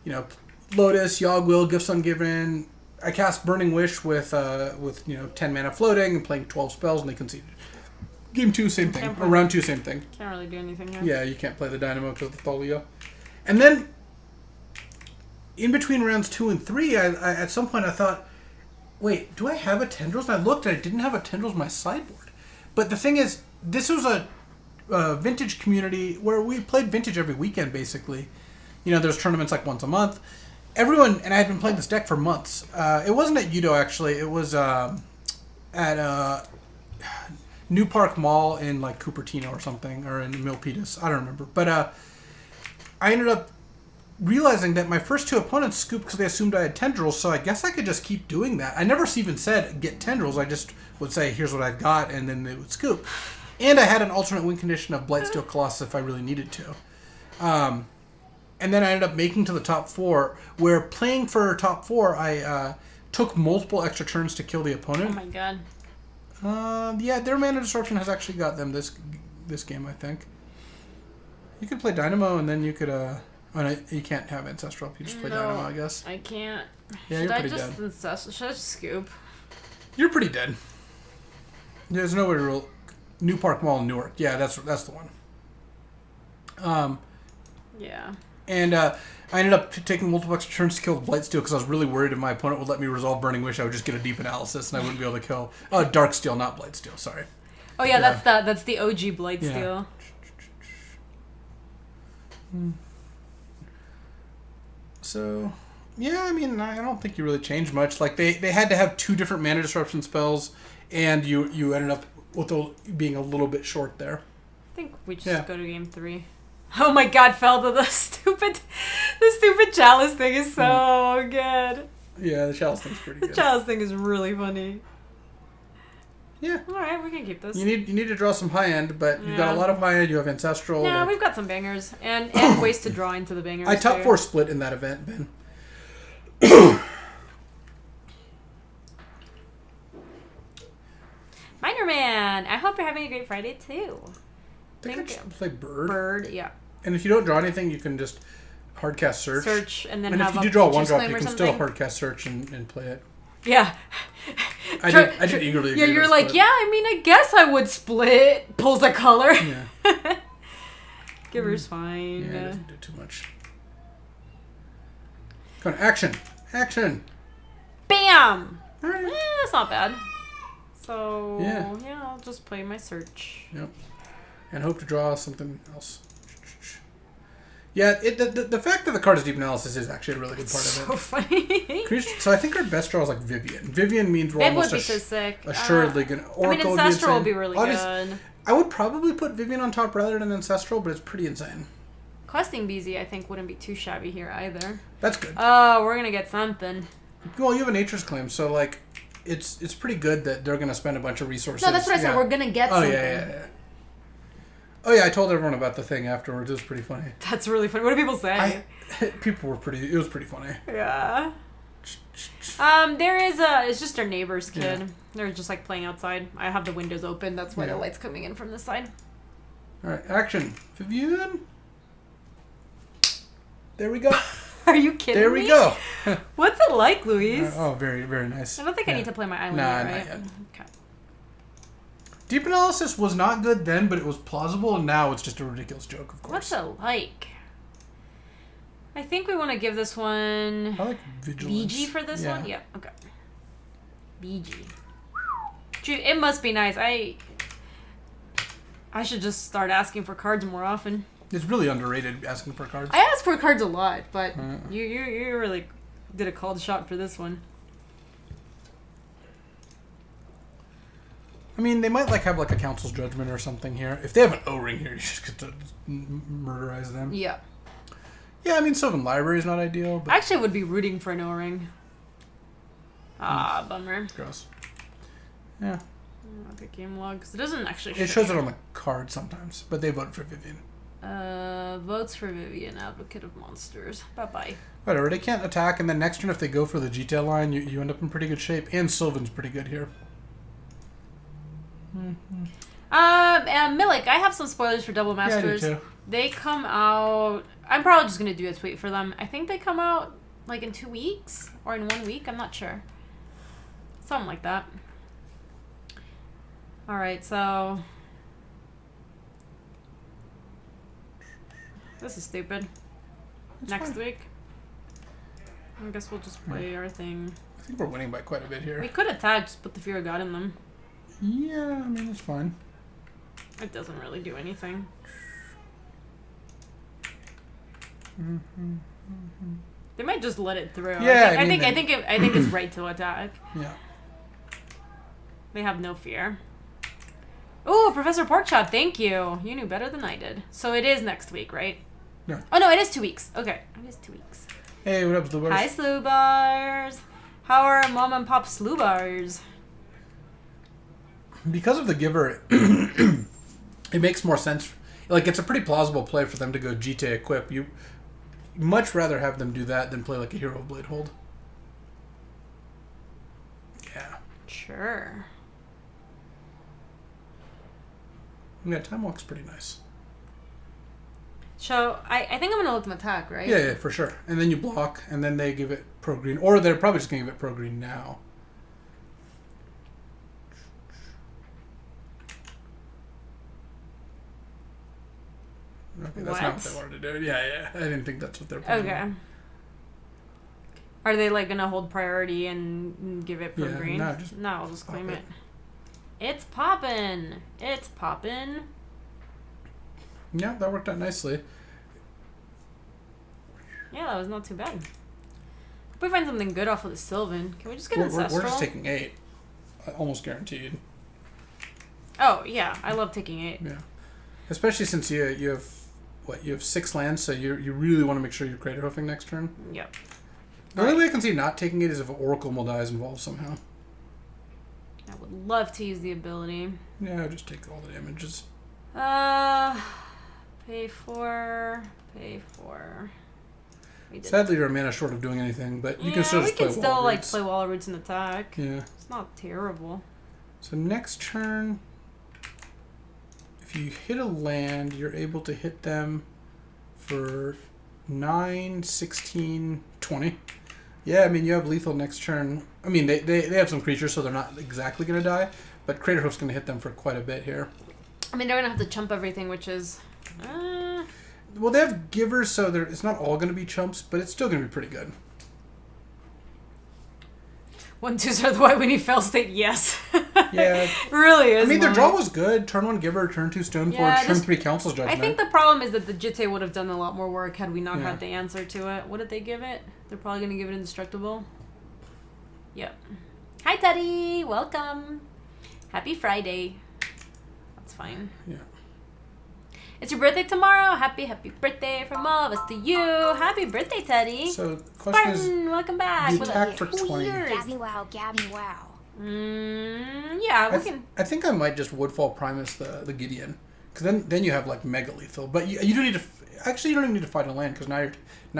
you know, Lotus, Yogg-Will, Gifts Ungiven. I cast Burning Wish with 10 mana floating and playing 12 spells, and they conceded. Game 2, same thing. Or round 2, same thing.
Can't really do anything here.
Yeah, you can't play the Dynamo because of the Tholio. And then in between rounds 2 and 3, I at some point I thought, wait, do I have a Tendrils? And I looked and I didn't have a Tendrils in my sideboard. But the thing is, this was a vintage community where we played vintage every weekend, basically. You know, there's tournaments like once a month. Everyone, and I had been playing this deck for months. It wasn't at Udo, actually. It was at New Park Mall in like Cupertino or something, or in Milpitas. I don't remember. But I ended up realizing that my first 2 opponents scooped because they assumed I had Tendrils, so I guess I could just keep doing that. I never even said get Tendrils. I just would say, here's what I've got, and then they would scoop. And I had an alternate win condition of Blightsteel Colossus if I really needed to. And then I ended up making to the top 4, where playing for top 4, I took multiple extra turns to kill the opponent.
Oh my god.
Yeah, their Mana Disruption has actually got them this game, I think. You could play Dynamo, and then you could... oh, no, you can't have Ancestral. You just play Dynamo, I guess.
I can't.
Yeah,
Should
you're
I
pretty
just
dead.
Should I just scoop?
You're pretty dead. There's no way to rule. New Park Mall in Newark. Yeah, that's the one.
Yeah.
And I ended up taking multiple extra turns to kill Blightsteel because I was really worried if my opponent would let me resolve Burning Wish, I would just get a Deep Analysis and I wouldn't be able to kill. Darksteel, not Blightsteel. Sorry.
Oh yeah, that's the OG Blightsteel.
Yeah. So, yeah, I mean, I don't think you really changed much. Like, they had to have 2 different Mana Disruption spells, and you ended up with being a little bit short there.
I think we just go to game 3. Oh my god, fell to the stupid chalice thing is so good.
Yeah, the chalice thing's pretty good.
The chalice thing is really funny.
Yeah.
Alright, we can keep this.
You need to draw some high end, but you've got a lot of high end. You have Ancestral.
Yeah,
like,
we've got some bangers and ways to draw into the bangers.
I top
too.
4 split in that event, Ben.
Miner Man, I hope you're having a great Friday too.
I think I just play Bird.
Bird, yeah.
And if you don't draw anything, you can just hardcast Search.
Search and then
and
have
if you
a
do draw
Futures
1-drop,
Claim
you
or
can still
something.
hardcast Search and play it.
Yeah.
I did eagerly agree.
Yeah, you're
to
like,
split.
yeah, I mean, I guess I would split. Pulls a color.
Yeah.
Giver's fine.
Yeah, it doesn't do too much. Come on, action.
Bam!
All right.
That's not bad. So,
Yeah.
I'll just play my Search.
Yep. And hope to draw something else. Yeah, the fact that the card is Deep Analysis is actually a really good part of it.
So funny.
So I think our best draw is like Vivian. Vivian means we're
It
almost
would be so sick.
assuredly going to...
I mean, Ancestral would be really good.
I would probably put Vivian on top rather than Ancestral, but it's pretty insane.
Questing BZ, I think, wouldn't be too shabby here either.
That's good.
Oh, we're going to get something.
Well, you have a Nature's Claim, so like, it's pretty good that they're going to spend a bunch of resources.
No, that's what I said. We're going to get
Oh,
something.
yeah. Oh yeah, I told everyone about the thing afterwards. It was pretty funny.
That's really funny. What do people say?
People were pretty. It was pretty funny.
Yeah. There is it's just our neighbor's kid.
Yeah.
They're just like playing outside. I have the windows open. That's why the light's coming in from this side.
All right, action, Vivian. There we go.
Are you kidding me?
There we go.
What's it like, Luis?
Oh, very, very nice.
I don't think I need to play my island
Nah,
yet,
not
right?
yet.
Okay.
Deep analysis was not good then, but it was plausible, and now it's just a ridiculous joke, of course.
What's it like? I think we want to give this one
I like vigilance.
BG for this one? Yeah, okay. BG. It must be nice. I should just start asking for cards more often.
It's really underrated asking for cards.
I ask for cards a lot, but you really did a cold shot for this one.
I mean, they might have a council's judgment or something here. If they have an O-ring here, you just get to murderize them.
Yeah.
Yeah, I mean, Sylvan Library is not ideal, but...
I actually would be rooting for an O-ring. Ah, bummer.
Gross. Yeah.
Okay, game log, because it doesn't actually
It shows it on the card sometimes, but they voted for Vivian.
Votes for Vivian, Advocate of Monsters. Bye-bye.
Whatever, they can't attack, and then next turn if they go for the G-Tail line, you end up in pretty good shape. And Sylvan's pretty good here.
And Milik, I have some spoilers for Double Masters.
Yeah, I do too.
They come out... I'm probably just going to do a tweet for them. I think they come out, like, in 2 weeks? Or in 1 week? I'm not sure. Something like that. Alright, so... This is stupid.
It's
Next
fine.
week. I guess we'll just play our thing.
I think we're winning by quite a bit here.
We could attack, just put the Fear of God in them.
Yeah, I mean, it's fine.
It doesn't really do anything. They might just let it through.
Yeah,
I think it's right to attack.
Yeah.
They have no fear. Oh, Professor Porkchop, thank you. You knew better than I did. So it is next week, right?
Yeah.
Oh no, it is 2 weeks. Okay, it is 2 weeks.
Hey, what up, Slue Bars?
Hi, Slue Bars. How are mom and pop Slue Bars?
Because of the giver, it makes more sense. Like, it's a pretty plausible play for them to go GT equip. You much rather have them do that than play like a Hero Blade hold. Yeah.
Sure.
Yeah, Time Walk's pretty nice.
So, I think I'm going to let them attack, right?
Yeah, for sure. And then you block, and then they give it pro green. Or they're probably just going to give it pro green now. Okay, that's not what they wanted to do. Yeah. I didn't think that's what they're planning.
Okay. Are they like gonna hold priority and give it pro green?
No,
I'll just claim
pop
it. It's poppin'. It's poppin'.
Yeah, that worked out nicely.
Yeah, that was not too bad. If we find something good off of the Sylvan, can we just get Ancestral?
We're just taking 8. Almost guaranteed.
Oh, yeah. I love taking 8.
Yeah. Especially since you have... What, you have 6 lands, so you really want to make sure you're Crater Hoofing next turn?
Yep.
The only way I can see not taking it is if Oracle Molda is involved somehow.
I would love to use the ability.
Yeah, just take all the damages.
Pay for...
Sadly, you're a mana short of doing anything, but you can still just play
we can still,
Wall
like,
Roots.
play Wall Roots and attack.
Yeah.
It's not terrible.
So next turn, if you hit a land, you're able to hit them for 9, 16, 20. Yeah, I mean, you have lethal next turn. I mean, they have some creatures, so they're not exactly going to die, but Crater Hoof's going to hit them for quite a bit here.
I mean, they're going to have to chump everything, which is...
Well, they have givers, so it's not all going to be chumps, but it's still going to be pretty good.
1/2s are the white we need fail state, yes.
Yeah.
It really is.
I mean, their draw was good. Turn 1 giver, turn 2 Stoneforge,
Yeah,
turn 3 Council's Judgment.
I think the problem is that the Jitte would have done a lot more work had we not
Yeah.
had the answer to it. What did they give it? They're probably going to give it Indestructible. Yep. Hi, Teddy. Welcome. Happy Friday. That's fine.
Yeah.
It's your birthday tomorrow. Happy birthday from all of us to you. Happy birthday, Teddy.
So, the question
Spartan, welcome back.
the
What
attack
up?
for 20.
Gabby wow, Gabby wow.
Yeah, we can.
I think I might just Woodfall Primus the Gideon. Because then you have like mega lethal, but you do need to. Actually, you don't even need to fight a land because now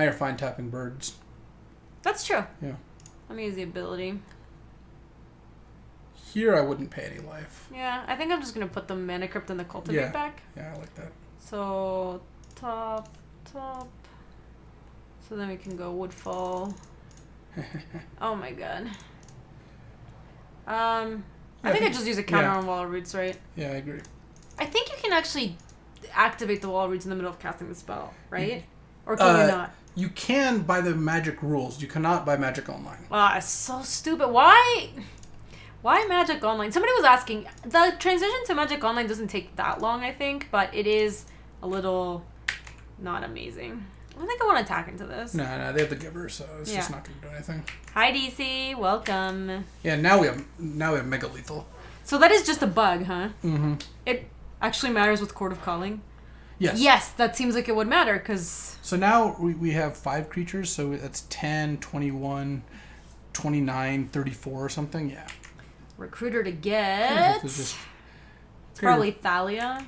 you're fine tapping birds.
That's true.
Yeah.
Let me use the ability.
Here, I wouldn't pay any life.
Yeah, I think I'm just gonna put the Mana Crypt and the Cultivate back.
Yeah, I like that.
So top. So then we can go Woodfall. Oh my god. I think I just use a counter on Wall of Roots, right?
Yeah, I agree.
I think you can actually activate the Wall of Roots in the middle of casting the spell, right? Or can you not?
You can by the Magic rules. You cannot by Magic Online.
Ah, it's so stupid. Why Magic Online? Somebody was asking. The transition to Magic Online doesn't take that long, I think, but it is a little not amazing. I don't think I want to attack into this.
No, they have the Giver, so it's just not going to do anything.
Hi, DC. Welcome.
Yeah, now we have Mega Lethal.
So that is just a bug, huh?
Mm-hmm.
It actually matters with Court of Calling?
Yes.
Yes, that seems like it would matter, because...
So now we have 5 creatures, so that's 10, 21, 29, 34 or something, yeah.
Recruiter to get...
Yeah,
it's probably Thalia.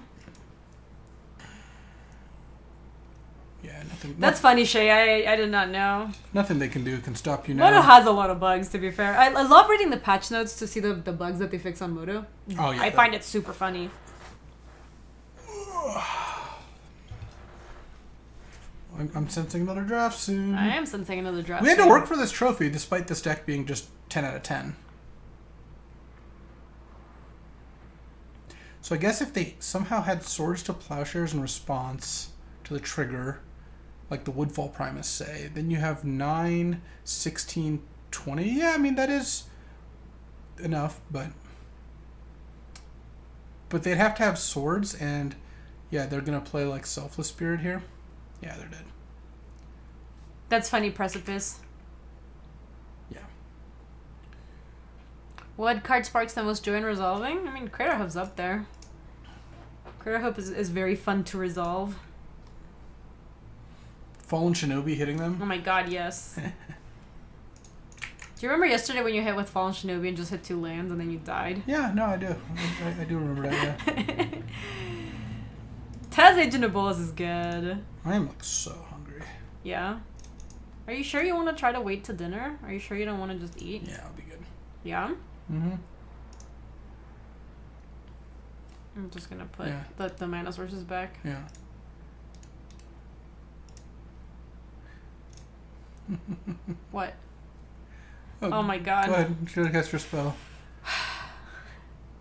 Yeah, nothing.
That's funny, Shay. I did not know.
Nothing they can do can stop you now.
Moto has a lot of bugs, to be fair. I love reading the patch notes to see the bugs that they fix on Moto.
Oh, yeah.
I find it super funny.
I'm sensing another draft soon.
I am sensing another draft
We had
soon.
to work for this trophy, despite this deck being just 10 out of 10. So I guess if they somehow had Swords to Plowshares in response to the trigger, like the Woodfall Primus say, then you have 9, 16, 20. Yeah, I mean, that is enough, but they'd have to have swords, and yeah, they're going to play like Selfless Spirit here. Yeah, they're dead.
That's funny, Precipice.
Yeah.
What card sparks the most joy in resolving? I mean, Crater Hoof's up there. Crater Hoof is very fun to resolve.
Fallen Shinobi hitting them?
Oh my god, yes. Do you remember yesterday when you hit with Fallen Shinobi and just hit 2 lands and then you died?
Yeah, no, I do. I do remember that, yeah.
Taz Agent of Bolas is good.
I am like so hungry.
Yeah? Are you sure you want to try to wait to dinner? Are you sure you don't want to just eat?
Yeah, I'll be good.
Yeah?
Mm-hmm.
I'm just gonna put the mana sources back.
Yeah.
What? Oh my god.
Go ahead. Should have cast your spell.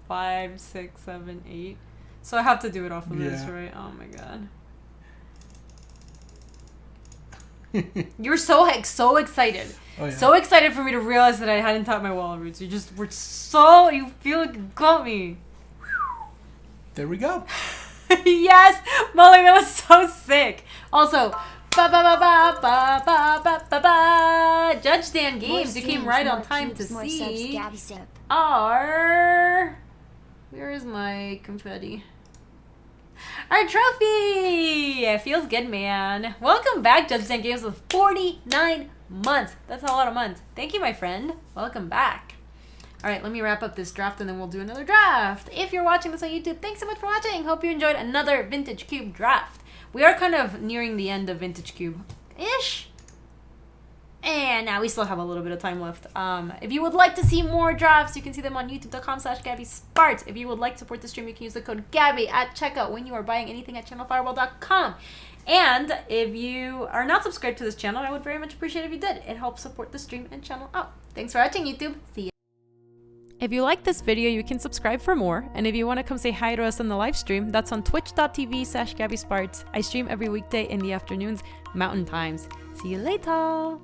5, 6, 7, 8. So I have to do it off of this,
Yeah.
right? Oh my god. You're so excited.
Oh, yeah.
So excited for me to realize that I hadn't taught my Wall of Roots. You feel like you got me.
There we go.
Yes! Molly, that was so sick. Also, Judge Dan Games, you came right on time to see our... Where is my confetti? Our trophy! It feels good, man. Welcome back, Judge Dan Games, with 49 months. That's a lot of months. Thank you, my friend. Welcome back. All right, let me wrap up this draft and then we'll do another draft. If you're watching this on YouTube, thanks so much for watching. Hope you enjoyed another Vintage Cube draft. We are kind of nearing the end of Vintage Cube-ish. And now we still have a little bit of time left. If you would like to see more drafts, you can see them on youtube.com/GabySpartz. If you would like to support the stream, you can use the code Gaby at checkout when you are buying anything at channelfireball.com. And if you are not subscribed to this channel, I would very much appreciate it if you did. It helps support the stream and channel out. Thanks for watching, YouTube. See you. If you like this video, you can subscribe for more. And if you want to come say hi to us on the live stream, that's on twitch.tv/GabySpartz. I stream every weekday in the afternoons, Mountain Times. See you later.